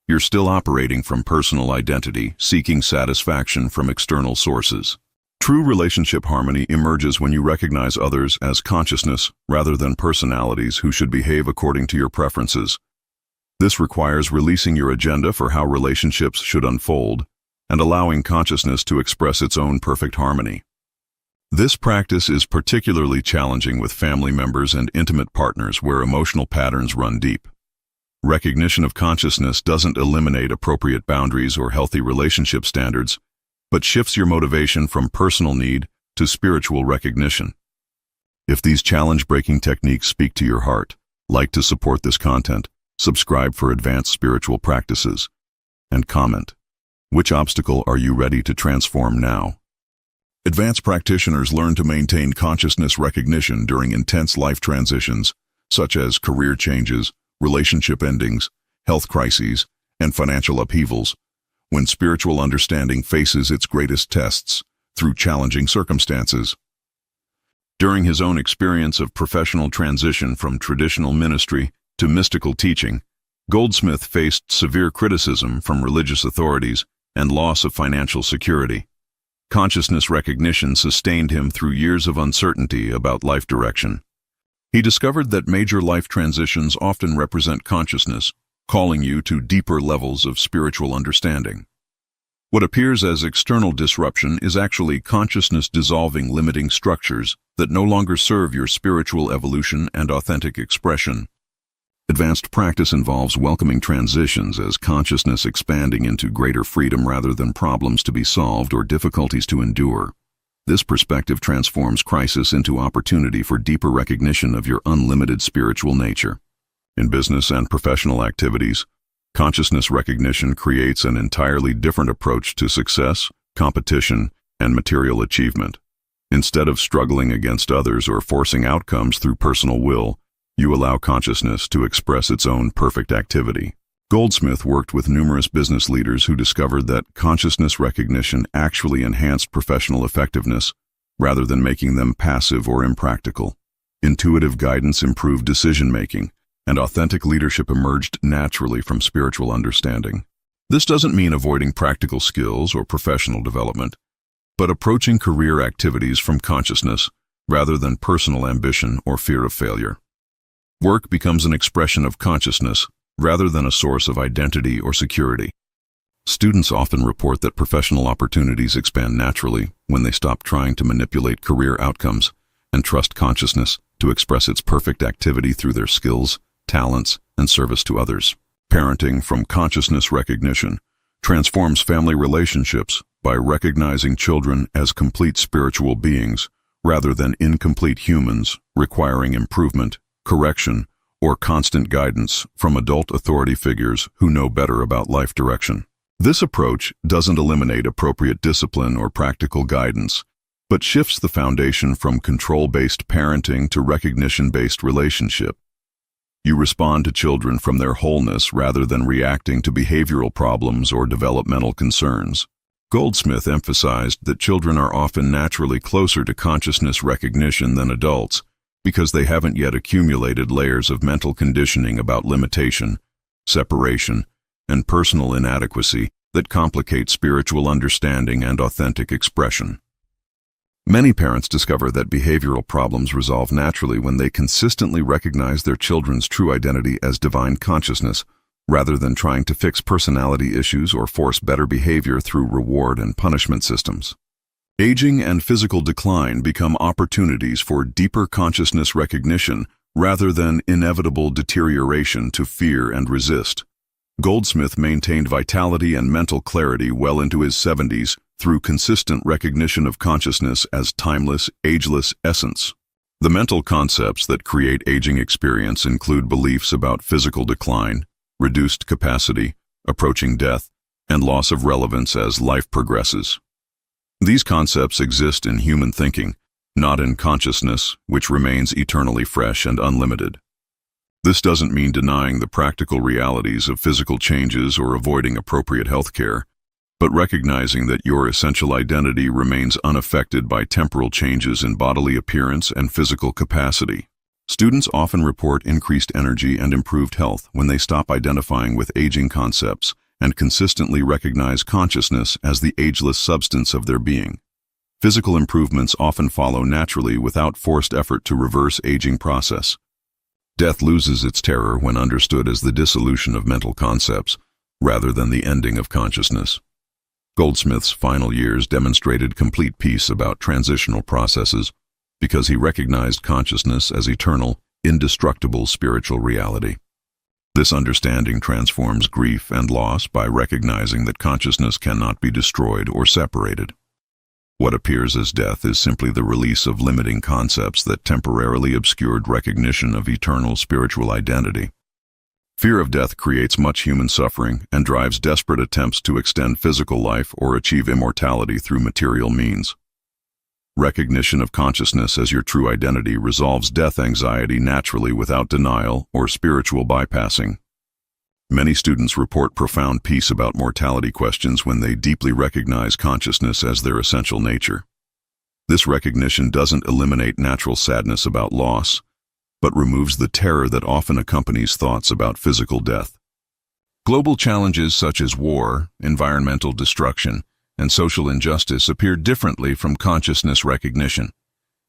B: You're still operating from personal identity, seeking satisfaction from external sources. True relationship harmony emerges when you recognize others as consciousness rather than personalities who should behave according to your preferences. This requires releasing your agenda for how relationships should unfold and allowing consciousness to express its own perfect harmony. This practice is particularly challenging with family members and intimate partners where emotional patterns run deep. Recognition of consciousness doesn't eliminate appropriate boundaries or healthy relationship standards, but shifts your motivation from personal need to spiritual recognition. If these challenge-breaking techniques speak to your heart, like to support this content, subscribe for advanced spiritual practices, and comment. Which obstacle are you ready to transform now? Advanced practitioners learn to maintain consciousness recognition during intense life transitions, such as career changes, relationship endings, health crises, and financial upheavals, when spiritual understanding faces its greatest tests through challenging circumstances. During his own experience of professional transition from traditional ministry to mystical teaching, Goldsmith faced severe criticism from religious authorities and loss of financial security. Consciousness recognition sustained him through years of uncertainty about life direction. He discovered that major life transitions often represent consciousness, calling you to deeper levels of spiritual understanding. What appears as external disruption is actually consciousness dissolving limiting structures that no longer serve your spiritual evolution and authentic expression. Advanced practice involves welcoming transitions as consciousness expanding into greater freedom rather than problems to be solved or difficulties to endure. This perspective transforms crisis into opportunity for deeper recognition of your unlimited spiritual nature. In business and professional activities, consciousness recognition creates an entirely different approach to success, competition, and material achievement. Instead of struggling against others or forcing outcomes through personal will, you allow consciousness to express its own perfect activity. Goldsmith worked with numerous business leaders who discovered that consciousness recognition actually enhanced professional effectiveness rather than making them passive or impractical. Intuitive guidance improved decision-making, and authentic leadership emerged naturally from spiritual understanding. This doesn't mean avoiding practical skills or professional development, but approaching career activities from consciousness rather than personal ambition or fear of failure. Work becomes an expression of consciousness rather than a source of identity or security. Students often report that professional opportunities expand naturally when they stop trying to manipulate career outcomes and trust consciousness to express its perfect activity through their skills, talents, and service to others. Parenting from consciousness recognition transforms family relationships by recognizing children as complete spiritual beings rather than incomplete humans requiring improvement, correction, or constant guidance from adult authority figures who know better about life direction. This approach doesn't eliminate appropriate discipline or practical guidance, but shifts the foundation from control-based parenting to recognition-based relationship. You respond to children from their wholeness rather than reacting to behavioral problems or developmental concerns. Goldsmith emphasized that children are often naturally closer to consciousness recognition than adults because they haven't yet accumulated layers of mental conditioning about limitation, separation, and personal inadequacy that complicate spiritual understanding and authentic expression. Many parents discover that behavioral problems resolve naturally when they consistently recognize their children's true identity as divine consciousness, rather than trying to fix personality issues or force better behavior through reward and punishment systems. Aging and physical decline become opportunities for deeper consciousness recognition rather than inevitable deterioration to fear and resist. Goldsmith maintained vitality and mental clarity well into his 70s through consistent recognition of consciousness as timeless, ageless essence. The mental concepts that create aging experience include beliefs about physical decline, reduced capacity, approaching death, and loss of relevance as life progresses. These concepts exist in human thinking, not in consciousness, which remains eternally fresh and unlimited. This doesn't mean denying the practical realities of physical changes or avoiding appropriate health care, but recognizing that your essential identity remains unaffected by temporal changes in bodily appearance and physical capacity. Students often report increased energy and improved health when they stop identifying with aging concepts and consistently recognize consciousness as the ageless substance of their being. Physical improvements often follow naturally without forced effort to reverse aging process. Death loses its terror when understood as the dissolution of mental concepts, rather than the ending of consciousness. Goldsmith's final years demonstrated complete peace about transitional processes because he recognized consciousness as eternal, indestructible spiritual reality. This understanding transforms grief and loss by recognizing that consciousness cannot be destroyed or separated. What appears as death is simply the release of limiting concepts that temporarily obscured recognition of eternal spiritual identity. Fear of death creates much human suffering and drives desperate attempts to extend physical life or achieve immortality through material means. Recognition of consciousness as your true identity resolves death anxiety naturally without denial or spiritual bypassing. Many students report profound peace about mortality questions when they deeply recognize consciousness as their essential nature. This recognition doesn't eliminate natural sadness about loss, but removes the terror that often accompanies thoughts about physical death. Global challenges such as war, environmental destruction, and social injustice appear differently from consciousness recognition.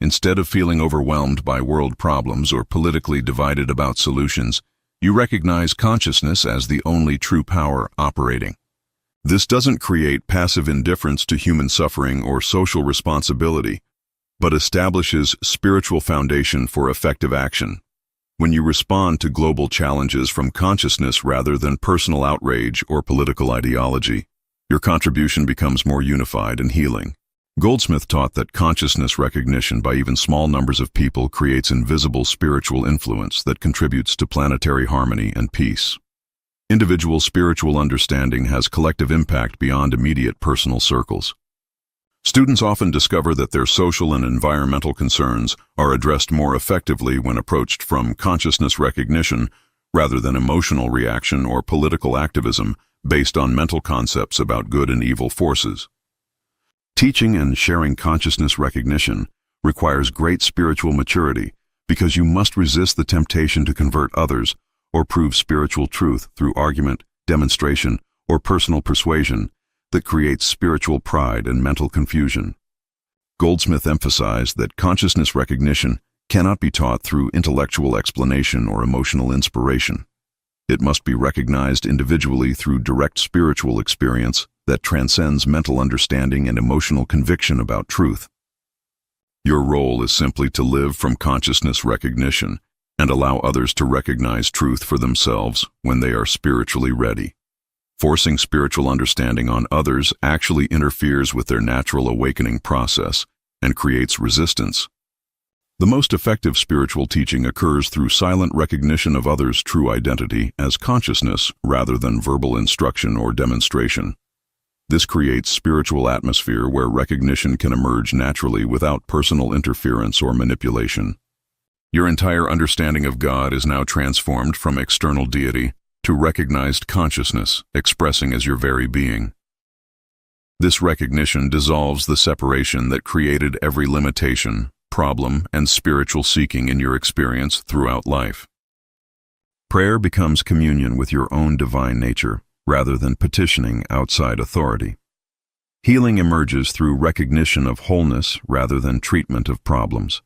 B: Instead of feeling overwhelmed by world problems or politically divided about solutions, you recognize consciousness as the only true power operating. This doesn't create passive indifference to human suffering or social responsibility, but establishes spiritual foundation for effective action. When you respond to global challenges from consciousness rather than personal outrage or political ideology, your contribution becomes more unified and healing. Goldsmith taught that consciousness recognition by even small numbers of people creates invisible spiritual influence that contributes to planetary harmony and peace. Individual spiritual understanding has collective impact beyond immediate personal circles. Students often discover that their social and environmental concerns are addressed more effectively when approached from consciousness recognition rather than emotional reaction or political activism based on mental concepts about good and evil forces. Teaching and sharing consciousness recognition requires great spiritual maturity because you must resist the temptation to convert others or prove spiritual truth through argument, demonstration, or personal persuasion that creates spiritual pride and mental confusion. Goldsmith emphasized that consciousness recognition cannot be taught through intellectual explanation or emotional inspiration. It must be recognized individually through direct spiritual experience that transcends mental understanding and emotional conviction about truth. Your role is simply to live from consciousness recognition and allow others to recognize truth for themselves when they are spiritually ready. Forcing spiritual understanding on others actually interferes with their natural awakening process and creates resistance. The most effective spiritual teaching occurs through silent recognition of others' true identity as consciousness rather than verbal instruction or demonstration. This creates spiritual atmosphere where recognition can emerge naturally without personal interference or manipulation. Your entire understanding of God is now transformed from external deity to recognized consciousness, expressing as your very being. This recognition dissolves the separation that created every limitation, problem, and spiritual seeking in your experience throughout life. Prayer becomes communion with your own divine nature, rather than petitioning outside authority. Healing emerges through recognition of wholeness rather than treatment of problems.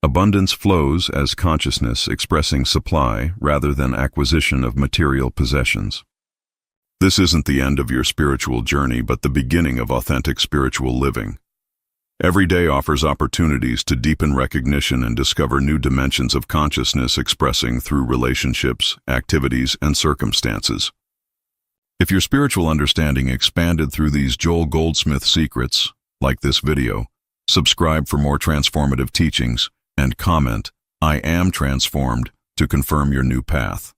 B: Abundance flows as consciousness expressing supply rather than acquisition of material possessions. This isn't the end of your spiritual journey, but the beginning of authentic spiritual living. Every day offers opportunities to deepen recognition and discover new dimensions of consciousness expressing through relationships, activities, and circumstances. If your spiritual understanding expanded through these Joel Goldsmith secrets, like this video, subscribe for more transformative teachings, and comment, "I am transformed," to confirm your new path.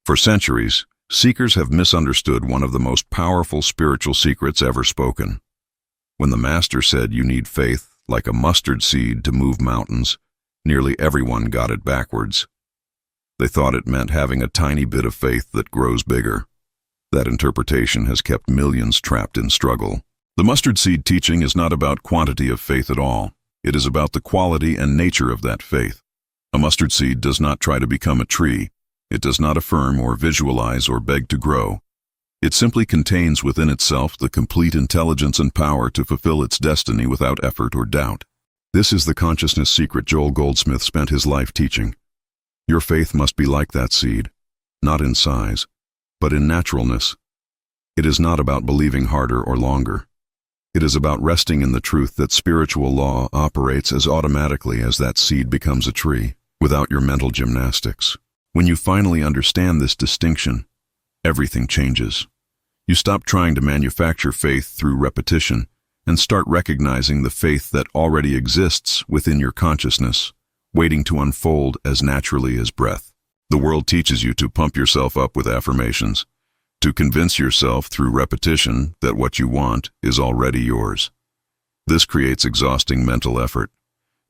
B: For centuries, seekers have misunderstood one of the most powerful spiritual secrets ever spoken. When the Master said you need faith like a mustard seed to move mountains, nearly everyone got it backwards. They thought it meant having a tiny bit of faith that grows bigger. That interpretation has kept millions trapped in struggle. The mustard seed teaching is not about quantity of faith at all. It is about the quality and nature of that faith. A mustard seed does not try to become a tree. It does not affirm or visualize or beg to grow. It simply contains within itself the complete intelligence and power to fulfill its destiny without effort or doubt. This is the consciousness secret Joel Goldsmith spent his life teaching. Your faith must be like that seed, not in size, but in naturalness. It is not about believing harder or longer. It is about resting in the truth that spiritual law operates as automatically as that seed becomes a tree, without your mental gymnastics. When you finally understand this distinction, everything changes. You stop trying to manufacture faith through repetition and start recognizing the faith that already exists within your consciousness, waiting to unfold as naturally as breath. The world teaches you to pump yourself up with affirmations, to convince yourself through repetition that what you want is already yours. This creates exhausting mental effort.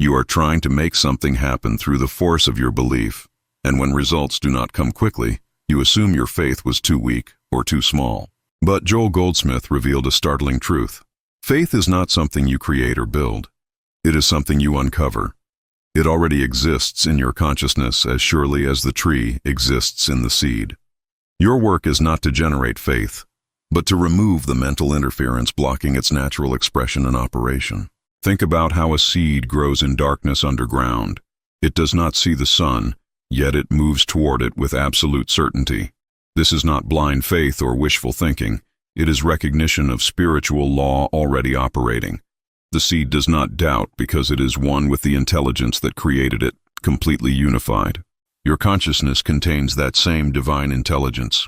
B: You are trying to make something happen through the force of your belief, and when results do not come quickly, you assume your faith was too weak or too small. But Joel Goldsmith revealed a startling truth. Faith is not something you create or build. It is something you uncover. It already exists in your consciousness as surely as the tree exists in the seed. Your work is not to generate faith, but to remove the mental interference blocking its natural expression and operation. Think about how a seed grows in darkness underground. It does not see the sun, yet it moves toward it with absolute certainty. This is not blind faith or wishful thinking. It is recognition of spiritual law already operating. The seed does not doubt because it is one with the intelligence that created it, completely unified. Your consciousness contains that same divine intelligence.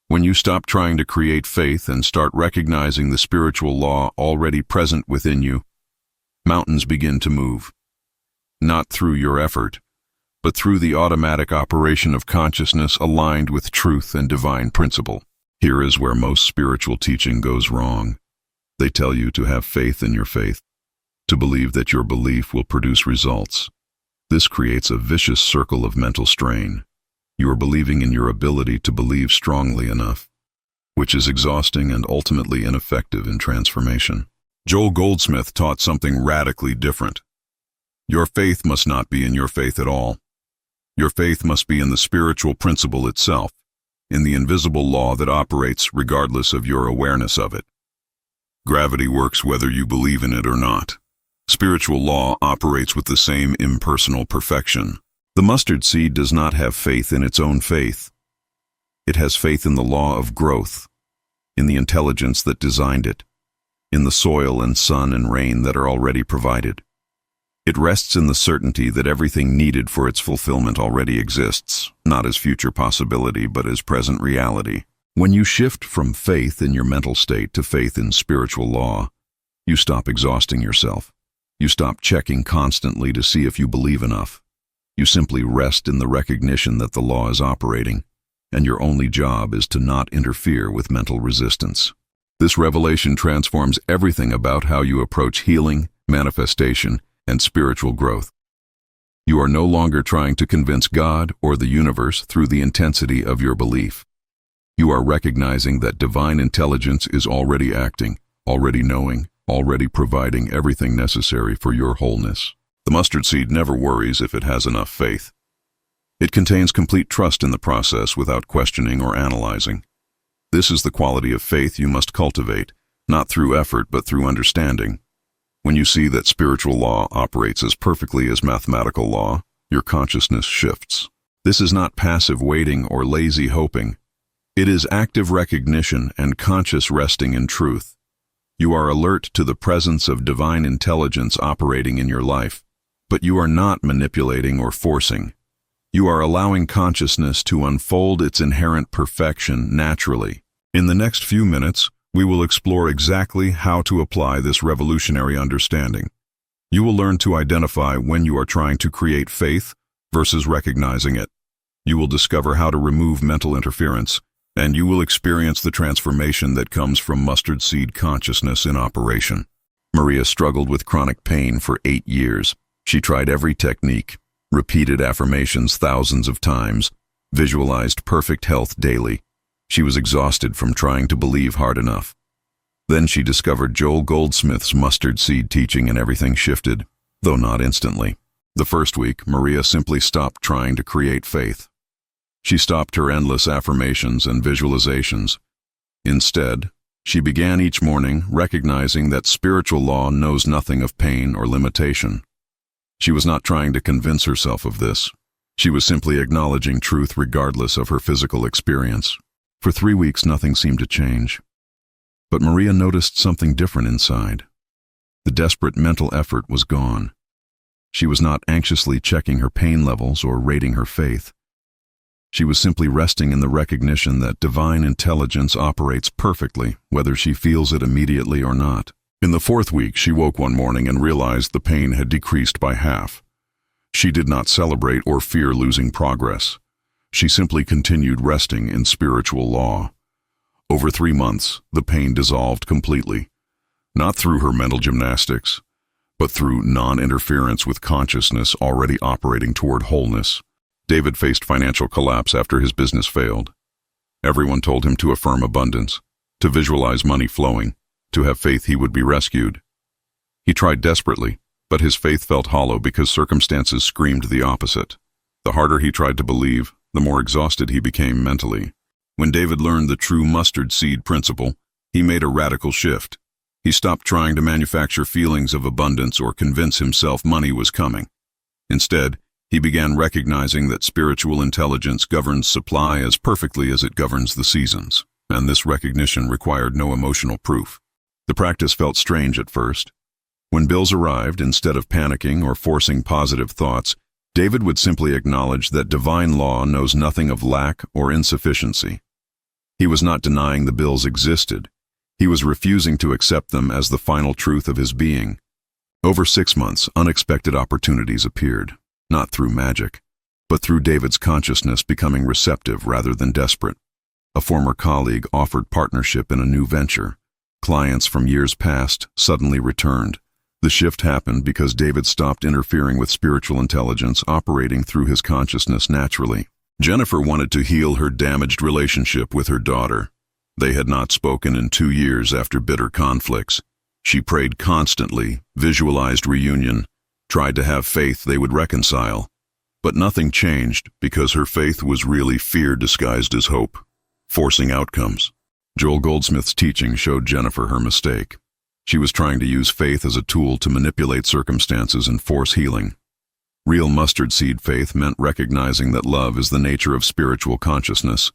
B: When you stop trying to create faith and start recognizing the spiritual law already present within you, mountains begin to move. Not through your effort, but through the automatic operation of consciousness aligned with truth and divine principle. Here is where most spiritual teaching goes wrong. They tell you to have faith in your faith, to believe that your belief will produce results. This creates a vicious circle of mental strain. You are believing in your ability to believe strongly enough, which is exhausting and ultimately ineffective in transformation. Joel Goldsmith taught something radically different. Your faith must not be in your faith at all. Your faith must be in the spiritual principle itself, in the invisible law that operates regardless of your awareness of it. Gravity works whether you believe in it or not. Spiritual law operates with the same impersonal perfection. The mustard seed does not have faith in its own faith. It has faith in the law of growth, in the intelligence that designed it, in the soil and sun and rain that are already provided. It rests in the certainty that everything needed for its fulfillment already exists, not as future possibility, but as present reality. When you shift from faith in your mental state to faith in spiritual law, you stop exhausting yourself. You stop checking constantly to see if you believe enough. You simply rest in the recognition that the law is operating, and your only job is to not interfere with mental resistance. This revelation transforms everything about how you approach healing, manifestation, and spiritual growth. You are no longer trying to convince God or the universe through the intensity of your belief. You are recognizing that divine intelligence is already acting, already knowing, already providing everything necessary for your wholeness. The mustard seed never worries if it has enough faith. It contains complete trust in the process without questioning or analyzing. This is the quality of faith you must cultivate, not through effort but through understanding. When you see that spiritual law operates as perfectly as mathematical law, your consciousness shifts. This is not passive waiting or lazy hoping. It is active recognition and conscious resting in truth. You are alert to the presence of divine intelligence operating in your life, but you are not manipulating or forcing. You are allowing consciousness to unfold its inherent perfection naturally. In the next few minutes, we will explore exactly how to apply this revolutionary understanding. You will learn to identify when you are trying to create faith versus recognizing it. You will discover how to remove mental interference, and you will experience the transformation that comes from mustard seed consciousness in operation. Maria struggled with chronic pain for 8 years. She tried every technique, repeated affirmations thousands of times, visualized perfect health daily. She was exhausted from trying to believe hard enough. Then she discovered Joel Goldsmith's mustard seed teaching and everything shifted, though not instantly. The first week, Maria simply stopped trying to create faith. She stopped her endless affirmations and visualizations. Instead, she began each morning recognizing that spiritual law knows nothing of pain or limitation. She was not trying to convince herself of this. She was simply acknowledging truth regardless of her physical experience. For 3 weeks, nothing seemed to change. But Maria noticed something different inside. The desperate mental effort was gone. She was not anxiously checking her pain levels or rating her faith. She was simply resting in the recognition that divine intelligence operates perfectly, whether she feels it immediately or not. In the 4th week, she woke one morning and realized the pain had decreased by half. She did not celebrate or fear losing progress. She simply continued resting in spiritual law. Over 3 months, the pain dissolved completely, not through her mental gymnastics, but through non-interference with consciousness already operating toward wholeness. David faced financial collapse after his business failed. Everyone told him to affirm abundance, to visualize money flowing, to have faith he would be rescued. He tried desperately, but his faith felt hollow because circumstances screamed the opposite. The harder he tried to believe, the more exhausted he became mentally. When David learned the true mustard seed principle, he made a radical shift. He stopped trying to manufacture feelings of abundance or convince himself money was coming. Instead, he began recognizing that spiritual intelligence governs supply as perfectly as it governs the seasons, and this recognition required no emotional proof. The practice felt strange at first. When bills arrived, instead of panicking or forcing positive thoughts, David would simply acknowledge that divine law knows nothing of lack or insufficiency. He was not denying the bills existed. He was refusing to accept them as the final truth of his being. Over 6 months, unexpected opportunities appeared, not through magic, but through David's consciousness becoming receptive rather than desperate. A former colleague offered partnership in a new venture. Clients from years past suddenly returned. The shift happened because David stopped interfering with spiritual intelligence operating through his consciousness naturally. Jennifer wanted to heal her damaged relationship with her daughter. They had not spoken in 2 years after bitter conflicts. She prayed constantly, visualized reunion, tried to have faith they would reconcile. But nothing changed because her faith was really fear disguised as hope, forcing outcomes. Joel Goldsmith's teaching showed Jennifer her mistake. She was trying to use faith as a tool to manipulate circumstances and force healing. Real mustard seed faith meant recognizing that love is the nature of spiritual consciousness,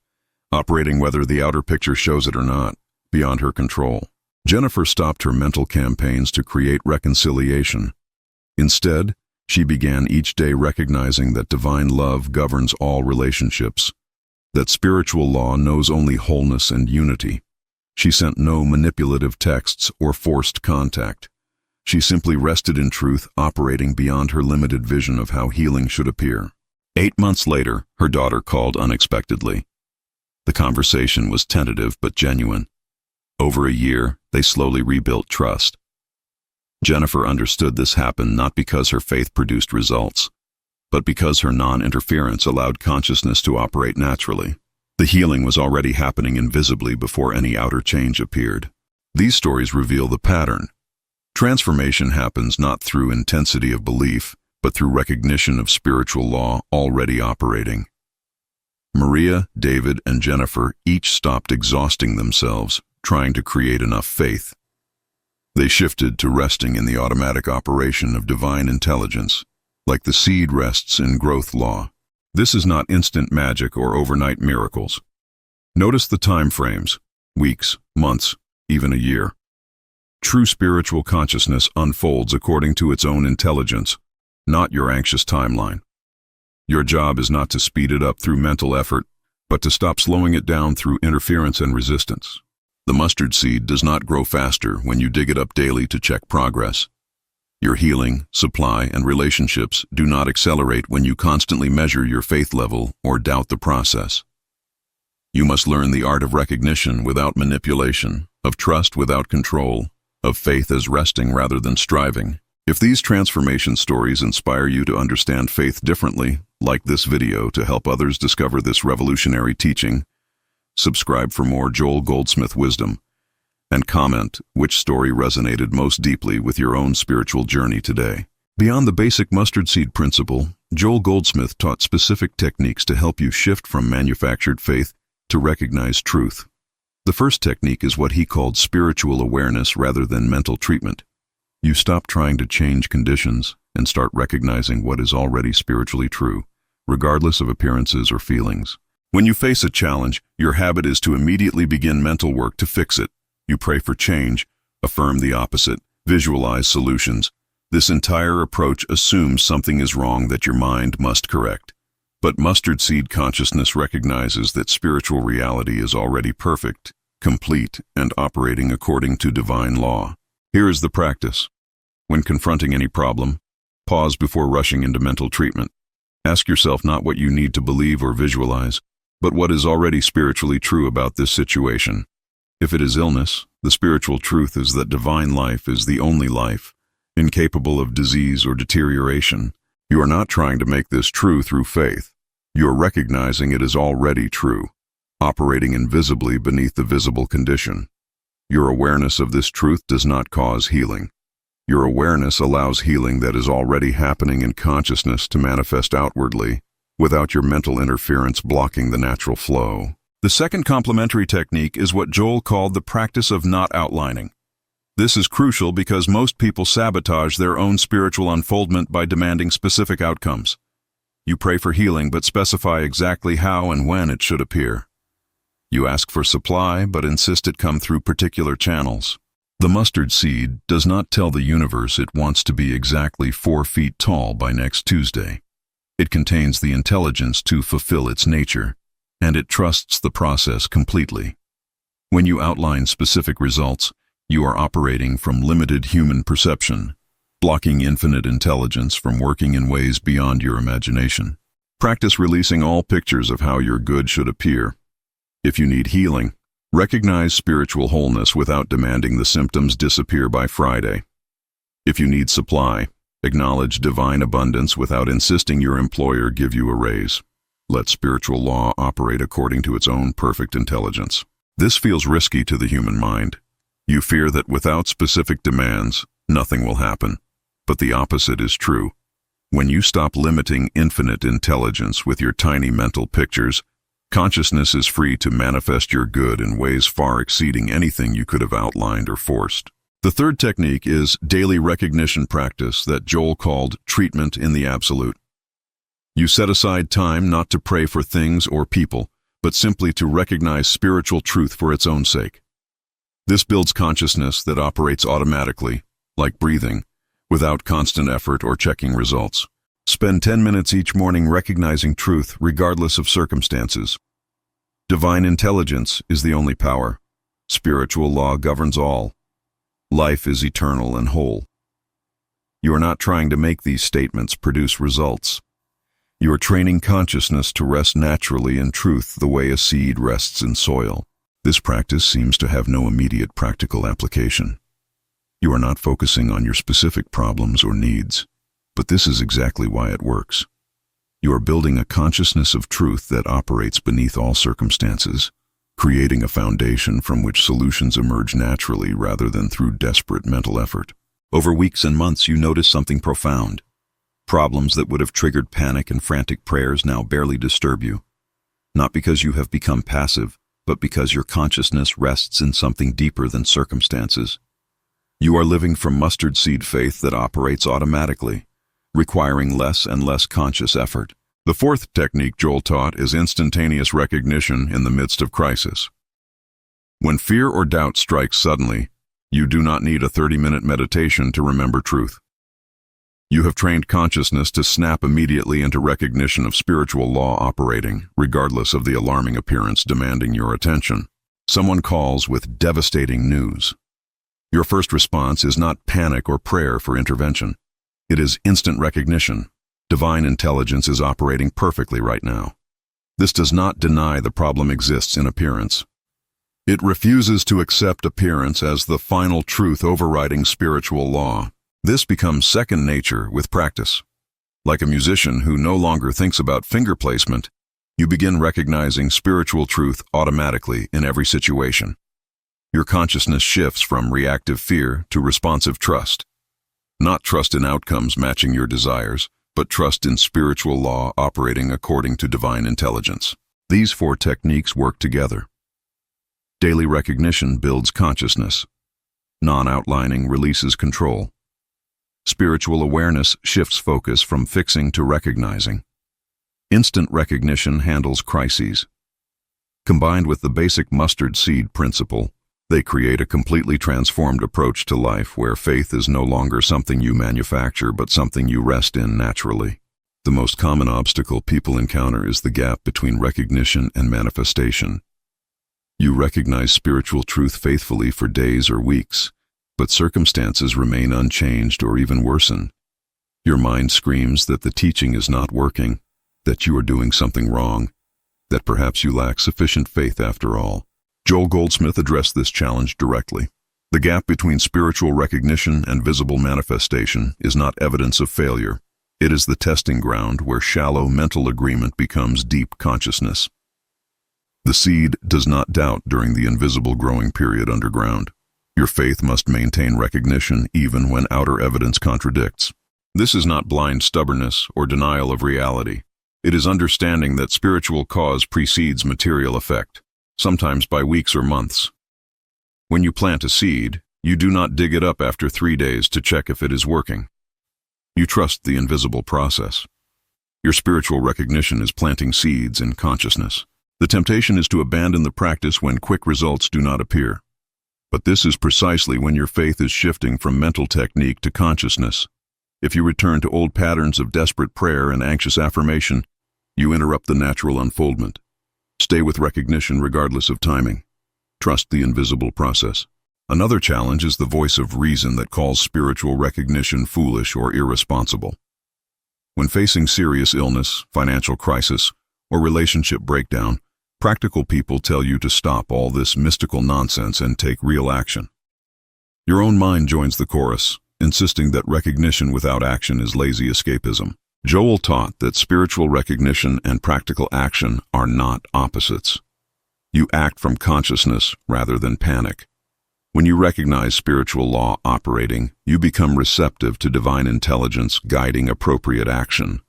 B: operating whether the outer picture shows it or not, beyond her control. Jennifer stopped her mental campaigns to create reconciliation. Instead, she began each day recognizing that divine love governs all relationships, that spiritual law knows only wholeness and unity. She sent no manipulative texts or forced contact. She simply rested in truth, operating beyond her limited vision of how healing should appear. 8 months later, her daughter called unexpectedly. The conversation was tentative but genuine. Over a year, they slowly rebuilt trust. Jennifer understood this happened not because her faith produced results, but because her non-interference allowed consciousness to operate naturally. The healing was already happening invisibly before any outer change appeared. These stories reveal the pattern. Transformation happens not through intensity of belief, but through recognition of spiritual law already operating. Maria, David, and Jennifer each stopped exhausting themselves, trying to create enough faith. They shifted to resting in the automatic operation of divine intelligence, like the seed rests in growth law. This is not instant magic or overnight miracles. Notice the time frames: weeks, months, even a year. True spiritual consciousness unfolds according to its own intelligence, not your anxious timeline. Your job is not to speed it up through mental effort, but to stop slowing it down through interference and resistance. The mustard seed does not grow faster when you dig it up daily to check progress. Your healing, supply, and relationships do not accelerate when you constantly measure your faith level or doubt the process. You must learn the art of recognition without manipulation, of trust without control, of faith as resting rather than striving. If these transformation stories inspire you to understand faith differently, like this video to help others discover this revolutionary teaching, subscribe for more Joel Goldsmith wisdom, and comment which story resonated most deeply with your own spiritual journey today. Beyond the basic mustard seed principle, Joel Goldsmith taught specific techniques to help you shift from manufactured faith to recognized truth. The first technique is what he called spiritual awareness rather than mental treatment. You stop trying to change conditions and start recognizing what is already spiritually true, regardless of appearances or feelings. When you face a challenge, your habit is to immediately begin mental work to fix it. You pray for change, affirm the opposite, visualize solutions. This entire approach assumes something is wrong that your mind must correct. But mustard seed consciousness recognizes that spiritual reality is already perfect, complete, and operating according to divine law. Here is the practice. When confronting any problem, pause before rushing into mental treatment. Ask yourself not what you need to believe or visualize, but what is already spiritually true about this situation. If it is illness, the spiritual truth is that divine life is the only life, incapable of disease or deterioration. You are not trying to make this true through faith. You are recognizing it is already true, operating invisibly beneath the visible condition. Your awareness of this truth does not cause healing. Your awareness allows healing that is already happening in consciousness to manifest outwardly, without your mental interference blocking the natural flow. The second complementary technique is what Joel called the practice of not outlining. This is crucial because most people sabotage their own spiritual unfoldment by demanding specific outcomes. You pray for healing but specify exactly how and when it should appear. You ask for supply but insist it come through particular channels. The mustard seed does not tell the universe it wants to be exactly 4 feet tall by next Tuesday. It contains the intelligence to fulfill its nature, and it trusts the process completely. When you outline specific results, you are operating from limited human perception, blocking infinite intelligence from working in ways beyond your imagination. Practice releasing all pictures of how your good should appear. If you need healing, recognize spiritual wholeness without demanding the symptoms disappear by Friday. If you need supply, acknowledge divine abundance without insisting your employer give you a raise. Let spiritual law operate according to its own perfect intelligence. This feels risky to the human mind. You fear that without specific demands, nothing will happen. But the opposite is true. When you stop limiting infinite intelligence with your tiny mental pictures, consciousness is free to manifest your good in ways far exceeding anything you could have outlined or forced. The third technique is daily recognition practice that Joel called treatment in the absolute. You set aside time not to pray for things or people, but simply to recognize spiritual truth for its own sake. This builds consciousness that operates automatically, like breathing, without constant effort or checking results. Spend 10 minutes each morning recognizing truth regardless of circumstances. Divine intelligence is the only power. Spiritual law governs all. Life is eternal and whole. You are not trying to make these statements produce results. You are training consciousness to rest naturally in truth the way a seed rests in soil. This practice seems to have no immediate practical application. You are not focusing on your specific problems or needs, but this is exactly why it works. You are building a consciousness of truth that operates beneath all circumstances, creating a foundation from which solutions emerge naturally rather than through desperate mental effort. Over weeks and months, you notice something profound. Problems that would have triggered panic and frantic prayers now barely disturb you. Not because you have become passive, but because your consciousness rests in something deeper than circumstances. You are living from mustard seed faith that operates automatically, requiring less and less conscious effort. The fourth technique Joel taught is instantaneous recognition in the midst of crisis. When fear or doubt strikes suddenly, you do not need a 30-minute meditation to remember truth. You have trained consciousness to snap immediately into recognition of spiritual law operating, regardless of the alarming appearance demanding your attention. Someone calls with devastating news. Your first response is not panic or prayer for intervention. It is instant recognition. Divine intelligence is operating perfectly right now. This does not deny the problem exists in appearance. It refuses to accept appearance as the final truth overriding spiritual law. This becomes second nature with practice. Like a musician who no longer thinks about finger placement, you begin recognizing spiritual truth automatically in every situation. Your consciousness shifts from reactive fear to responsive trust. Not trust in outcomes matching your desires, but trust in spiritual law operating according to divine intelligence. These 4 techniques work together. Daily recognition builds consciousness. Non-outlining releases control. Spiritual awareness shifts focus from fixing to recognizing. Instant recognition handles crises. Combined with the basic mustard seed principle, they create a completely transformed approach to life where faith is no longer something you manufacture but something you rest in naturally. The most common obstacle people encounter is the gap between recognition and manifestation. You recognize spiritual truth faithfully for days or weeks, but circumstances remain unchanged or even worsen. Your mind screams that the teaching is not working, that you are doing something wrong, that perhaps you lack sufficient faith after all. Joel Goldsmith addressed this challenge directly. The gap between spiritual recognition and visible manifestation is not evidence of failure. It is the testing ground where shallow mental agreement becomes deep consciousness. The seed does not doubt during the invisible growing period underground. Your faith must maintain recognition even when outer evidence contradicts. This is not blind stubbornness or denial of reality. It is understanding that spiritual cause precedes material effect. sometimes by weeks or months. When you plant a seed, you do not dig it up after 3 days to check if it is working. You trust the invisible process. Your spiritual recognition is planting seeds in consciousness. The temptation is to abandon the practice when quick results do not appear. But this is precisely when your faith is shifting from mental technique to consciousness. If you return to old patterns of desperate prayer and anxious affirmation, you interrupt the natural unfoldment. Stay with recognition regardless of timing. Trust the invisible process. Another challenge is the voice of reason that calls spiritual recognition foolish or irresponsible. When facing serious illness, financial crisis, or relationship breakdown, practical people tell you to stop all this mystical nonsense and take real action. Your own mind joins the chorus, insisting that recognition without action is lazy escapism. Joel taught that spiritual recognition and practical action are not opposites. You act from consciousness rather than panic. When you recognize spiritual law operating, you become receptive to divine intelligence guiding appropriate action.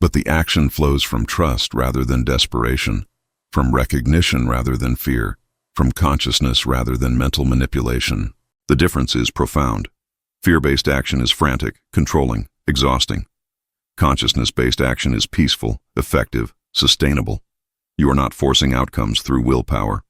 B: But the action flows from trust rather than desperation, from recognition rather than fear, from consciousness rather than mental manipulation. The difference is profound. Fear-based action is frantic, controlling, exhausting. Consciousness-based action is peaceful, effective, sustainable. You are not forcing outcomes through willpower.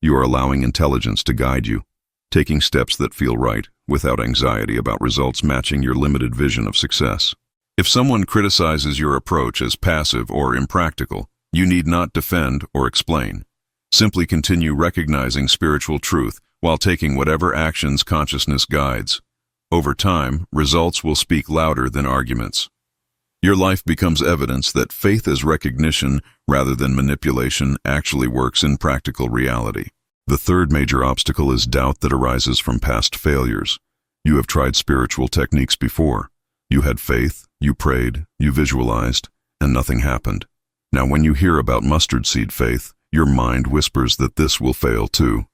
B: You are allowing intelligence to guide you, taking steps that feel right, without anxiety about results matching your limited vision of success. If someone criticizes your approach as passive or impractical, you need not defend or explain. Simply continue recognizing spiritual truth while taking whatever actions consciousness guides. Over time, results will speak louder than arguments. Your life becomes evidence that faith as recognition rather than manipulation actually works in practical reality. The third major obstacle is doubt that arises from past failures. You have tried spiritual techniques before. You had faith, you prayed, you visualized, and nothing happened. Now when you hear about mustard seed faith, your mind whispers that this will fail too.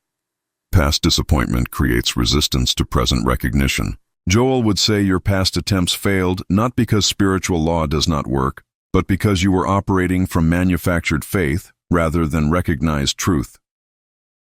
B: Past disappointment creates resistance to present recognition. Joel would say your past attempts failed not because spiritual law does not work, but because you were operating from manufactured faith rather than recognized truth.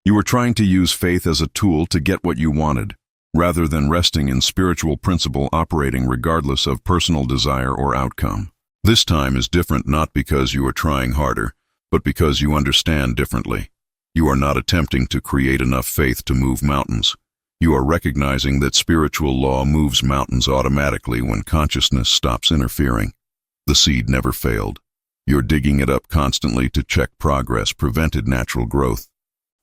B: You were trying to use faith as a tool to get what you wanted, rather than resting in spiritual principle operating regardless of personal desire or outcome. This time is different not because you are trying harder, but because you understand differently. You are not attempting to create enough faith to move mountains. You are recognizing that spiritual law moves mountains automatically when consciousness stops interfering. The seed never failed. Your digging it up constantly to check progress prevented natural growth.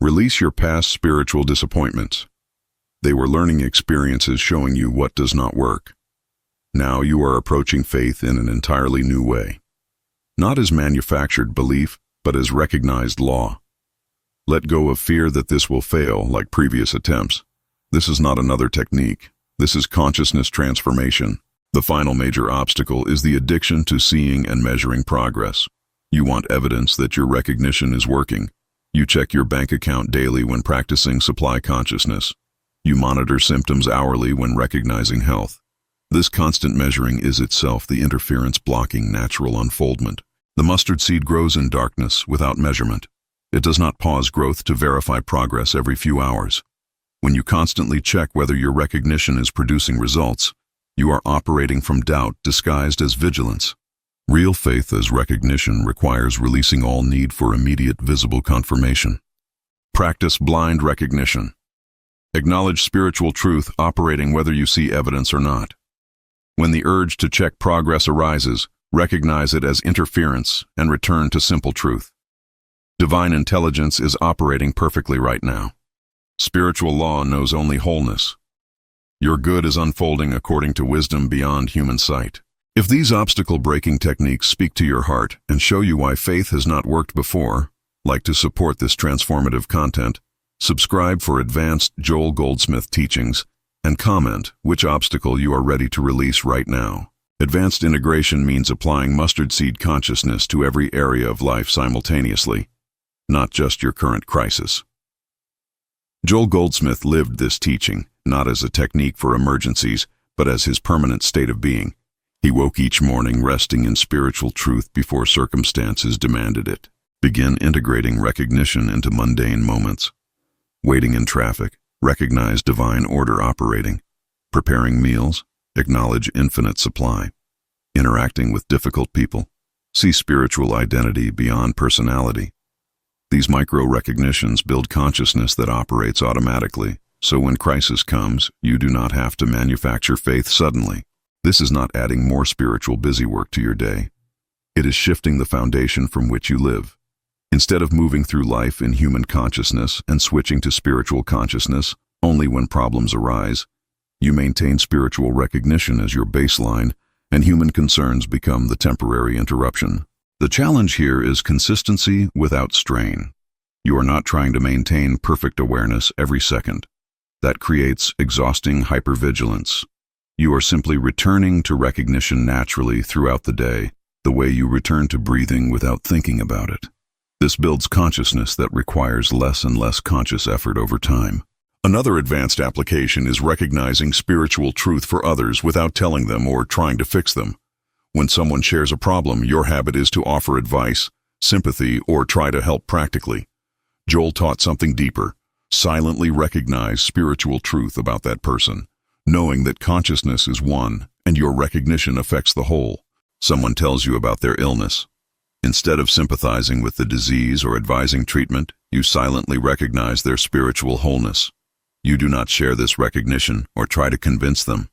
B: Release your past spiritual disappointments. They were learning experiences showing you what does not work. Now you are approaching faith in an entirely new way. Not as manufactured belief, but as recognized law. Let go of fear that this will fail like previous attempts. This is not another technique. This is consciousness transformation. The final major obstacle is the addiction to seeing and measuring progress. You want evidence that your recognition is working. You check your bank account daily when practicing supply consciousness. You monitor symptoms hourly when recognizing health. This constant measuring is itself the interference blocking natural unfoldment. The mustard seed grows in darkness without measurement. It does not pause growth to verify progress every few hours. When you constantly check whether your recognition is producing results, you are operating from doubt disguised as vigilance. Real faith as recognition requires releasing all need for immediate visible confirmation. Practice blind recognition. Acknowledge spiritual truth operating whether you see evidence or not. When the urge to check progress arises, recognize it as interference and return to simple truth. Divine intelligence is operating perfectly right now. Spiritual law knows only wholeness. Your good is unfolding according to wisdom beyond human sight. If these obstacle-breaking techniques speak to your heart and show you why faith has not worked before, like to support this transformative content, subscribe for advanced Joel Goldsmith teachings, and comment which obstacle you are ready to release right now. Advanced integration means applying mustard seed consciousness to every area of life simultaneously, not just your current crisis. Joel Goldsmith lived this teaching, not as a technique for emergencies, but as his permanent state of being. He woke each morning resting in spiritual truth before circumstances demanded it. Begin integrating recognition into mundane moments. Waiting in traffic, recognize divine order operating. Preparing meals, acknowledge infinite supply. Interacting with difficult people, see spiritual identity beyond personality. These micro-recognitions build consciousness that operates automatically, so when crisis comes, you do not have to manufacture faith suddenly. This is not adding more spiritual busywork to your day. It is shifting the foundation from which you live. Instead of moving through life in human consciousness and switching to spiritual consciousness only when problems arise, you maintain spiritual recognition as your baseline, and human concerns become the temporary interruption. The challenge here is consistency without strain. You are not trying to maintain perfect awareness every second. That creates exhausting hypervigilance. You are simply returning to recognition naturally throughout the day, the way you return to breathing without thinking about it. This builds consciousness that requires less and less conscious effort over time. Another advanced application is recognizing spiritual truth for others without telling them or trying to fix them. When someone shares a problem, your habit is to offer advice, sympathy, or try to help practically. Joel taught something deeper. Silently recognize spiritual truth about that person, knowing that consciousness is one and your recognition affects the whole. Someone tells you about their illness. Instead of sympathizing with the disease or advising treatment, you silently recognize their spiritual wholeness. You do not share this recognition or try to convince them.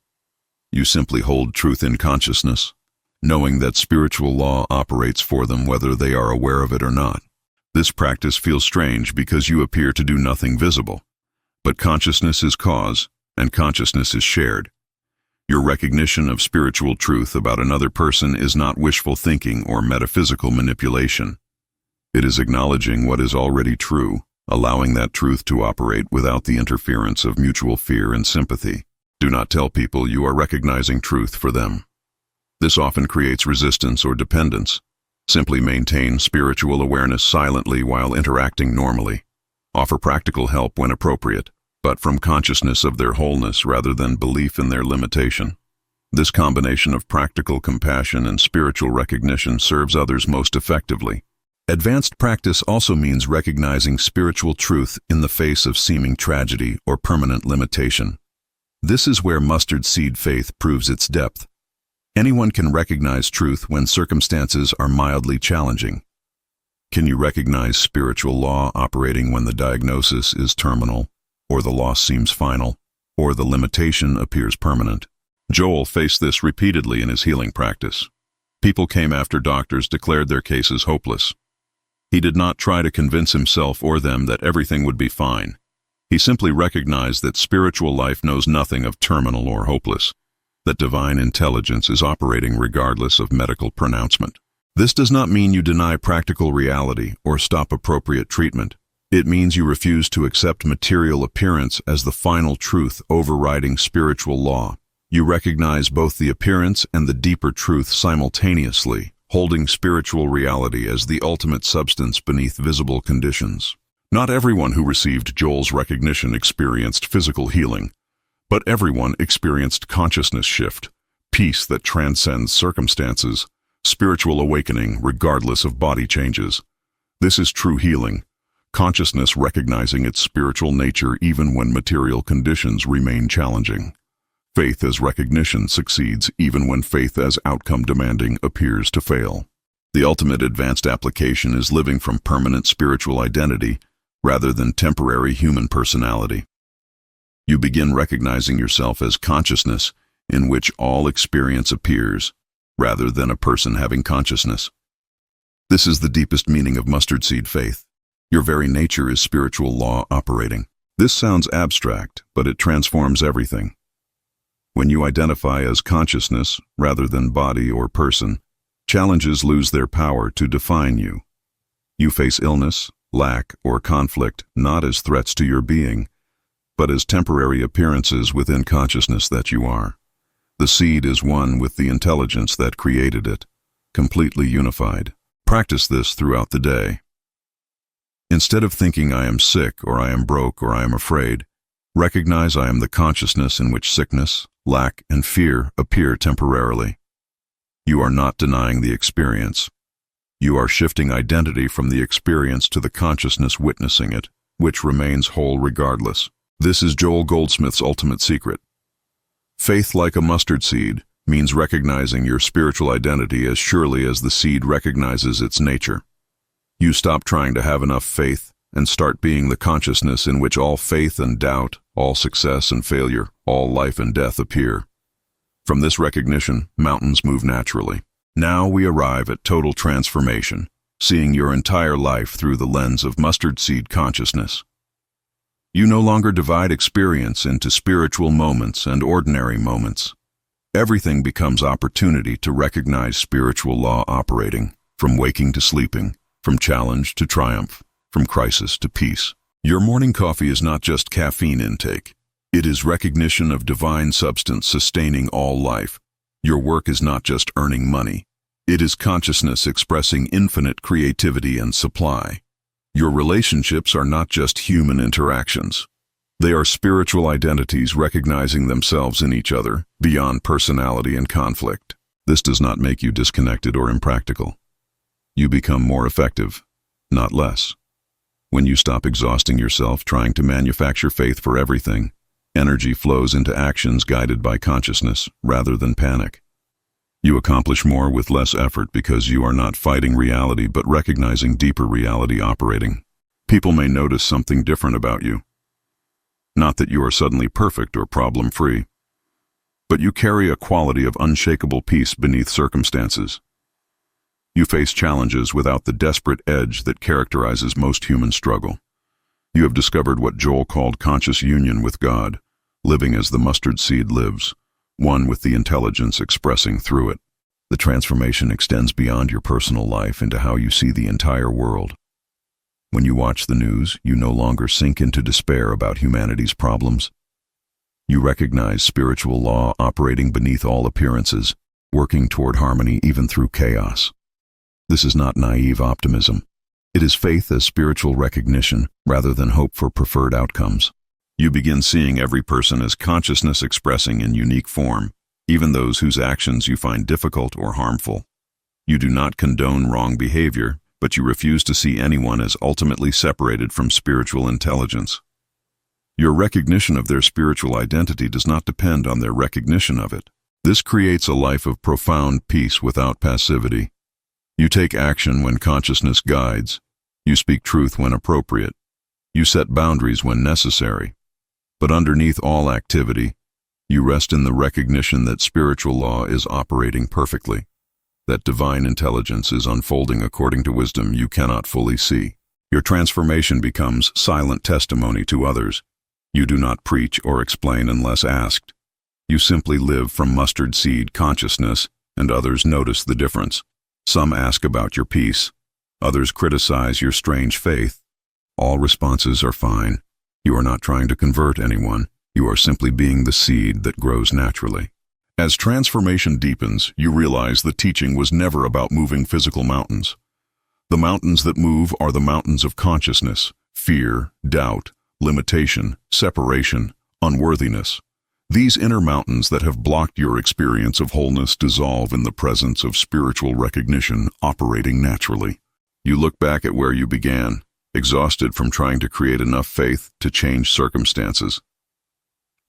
B: You simply hold truth in consciousness, knowing that spiritual law operates for them whether they are aware of it or not. This practice feels strange because you appear to do nothing visible. But consciousness is cause, and consciousness is shared. Your recognition of spiritual truth about another person is not wishful thinking or metaphysical manipulation. It is acknowledging what is already true, allowing that truth to operate without the interference of mutual fear and sympathy. Do not tell people you are recognizing truth for them. This often creates resistance or dependence. Simply maintain spiritual awareness silently while interacting normally. Offer practical help when appropriate, but from consciousness of their wholeness rather than belief in their limitation. This combination of practical compassion and spiritual recognition serves others most effectively. Advanced practice also means recognizing spiritual truth in the face of seeming tragedy or permanent limitation. This is where mustard seed faith proves its depth. Anyone can recognize truth when circumstances are mildly challenging. Can you recognize spiritual law operating when the diagnosis is terminal, or the loss seems final, or the limitation appears permanent? Joel faced this repeatedly in his healing practice. People came after doctors declared their cases hopeless. He did not try to convince himself or them that everything would be fine. He simply recognized that spiritual life knows nothing of terminal or hopeless, that divine intelligence is operating regardless of medical pronouncement. This does not mean you deny practical reality or stop appropriate treatment. It means you refuse to accept material appearance as the final truth overriding spiritual law. You recognize both the appearance and the deeper truth simultaneously, holding spiritual reality as the ultimate substance beneath visible conditions. Not everyone who received Joel's recognition experienced physical healing, but everyone experienced consciousness shift, peace that transcends circumstances, spiritual awakening regardless of body changes. This is true healing, consciousness recognizing its spiritual nature even when material conditions remain challenging. Faith as recognition succeeds even when faith as outcome demanding appears to fail. The ultimate advanced application is living from permanent spiritual identity rather than temporary human personality. You begin recognizing yourself as consciousness in which all experience appears, rather than a person having consciousness. This is the deepest meaning of mustard seed faith. Your very nature is spiritual law operating. This sounds abstract, but it transforms everything. When you identify as consciousness rather than body or person, challenges lose their power to define you. You face illness, lack, or conflict not as threats to your being, but as temporary appearances within consciousness that you are. The seed is one with the intelligence that created it, completely unified. Practice this throughout the day. Instead of thinking I am sick or I am broke or I am afraid, recognize I am the consciousness in which sickness, lack, and fear appear temporarily. You are not denying the experience. You are shifting identity from the experience to the consciousness witnessing it, which remains whole regardless. This is Joel Goldsmith's ultimate secret. Faith like a mustard seed means recognizing your spiritual identity as surely as the seed recognizes its nature. You stop trying to have enough faith and start being the consciousness in which all faith and doubt, all success and failure, all life and death appear. From this recognition, mountains move naturally. Now we arrive at total transformation, seeing your entire life through the lens of mustard seed consciousness. You no longer divide experience into spiritual moments and ordinary moments. Everything becomes opportunity to recognize spiritual law operating, from waking to sleeping, from challenge to triumph, from crisis to peace. Your morning coffee is not just caffeine intake. It is recognition of divine substance sustaining all life. Your work is not just earning money. It is consciousness expressing infinite creativity and supply. Your relationships are not just human interactions. They are spiritual identities recognizing themselves in each other, beyond personality and conflict. This does not make you disconnected or impractical. You become more effective, not less. When you stop exhausting yourself trying to manufacture faith for everything, energy flows into actions guided by consciousness rather than panic. You accomplish more with less effort because you are not fighting reality but recognizing deeper reality operating. People may notice something different about you. Not that you are suddenly perfect or problem-free, but you carry a quality of unshakable peace beneath circumstances. You face challenges without the desperate edge that characterizes most human struggle. You have discovered what Joel called conscious union with God, living as the mustard seed lives, one with the intelligence expressing through it. The transformation extends beyond your personal life into how you see the entire world. When you watch the news, you no longer sink into despair about humanity's problems. You recognize spiritual law operating beneath all appearances, working toward harmony even through chaos. This is not naive optimism. It is faith as spiritual recognition rather than hope for preferred outcomes. You begin seeing every person as consciousness expressing in unique form, even those whose actions you find difficult or harmful. You do not condone wrong behavior, but you refuse to see anyone as ultimately separated from spiritual intelligence. Your recognition of their spiritual identity does not depend on their recognition of it. This creates a life of profound peace without passivity. You take action when consciousness guides. You speak truth when appropriate. You set boundaries when necessary. But underneath all activity, you rest in the recognition that spiritual law is operating perfectly, that divine intelligence is unfolding according to wisdom you cannot fully see. Your transformation becomes silent testimony to others. You do not preach or explain unless asked. You simply live from mustard seed consciousness, and others notice the difference. Some ask about your peace. Others criticize your strange faith. All responses are fine. You are not trying to convert anyone. You are simply being the seed that grows naturally. As transformation deepens, you realize the teaching was never about moving physical mountains. The mountains that move are the mountains of consciousness, fear, doubt, limitation, separation, unworthiness. These inner mountains that have blocked your experience of wholeness dissolve in the presence of spiritual recognition operating naturally. You look back at where you began, exhausted from trying to create enough faith to change circumstances.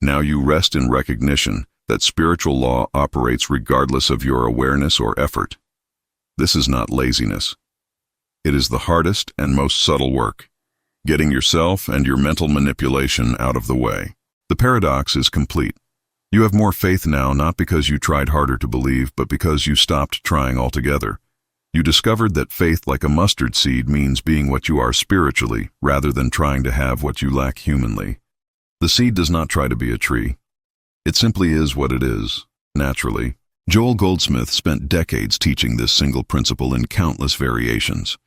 B: Now you rest in recognition that spiritual law operates regardless of your awareness or effort. This is not laziness. It is the hardest and most subtle work, getting yourself and your mental manipulation out of the way. The paradox is complete. You have more faith now not because you tried harder to believe, but because you stopped trying altogether. You discovered that faith like a mustard seed means being what you are spiritually, rather than trying to have what you lack humanly. The seed does not try to be a tree. It simply is what it is, naturally. Joel Goldsmith spent decades teaching this single principle in countless variations.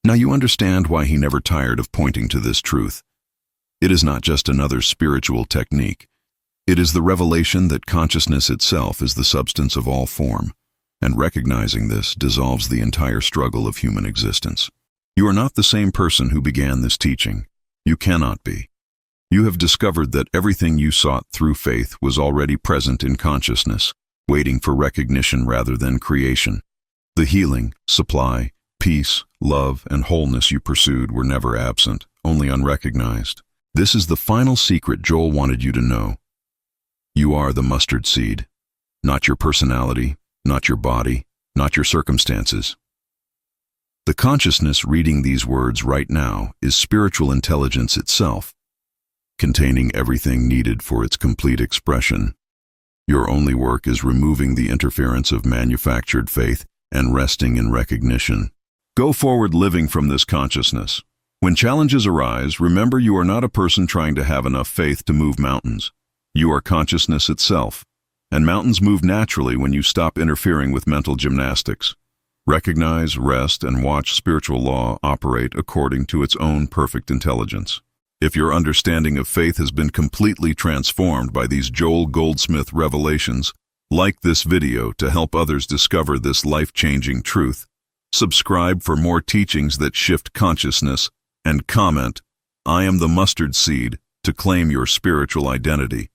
B: Now you understand why he never tired of pointing to this truth. It is not just another spiritual technique. It is the revelation that consciousness itself is the substance of all form, and recognizing this dissolves the entire struggle of human existence. You are not the same person who began this teaching. You cannot be. You have discovered that everything you sought through faith was already present in consciousness, waiting for recognition rather than creation. The healing, supply, peace, love, and wholeness you pursued were never absent, only unrecognized. This is the final secret Joel wanted you to know. You are the mustard seed, not your personality, not your body, not your circumstances. The consciousness reading these words right now is spiritual intelligence itself, containing everything needed for its complete expression. Your only work is removing the interference of manufactured faith and resting in recognition. Go forward living from this consciousness. When challenges arise, remember you are not a person trying to have enough faith to move mountains. You are consciousness itself, and mountains move naturally when you stop interfering with mental gymnastics. Recognize, rest, and watch spiritual law operate according to its own perfect intelligence. If your understanding of faith has been completely transformed by these Joel Goldsmith revelations, like this video to help others discover this life-changing truth. Subscribe for more teachings that shift consciousness, and comment, "I am the mustard seed," to claim your spiritual identity.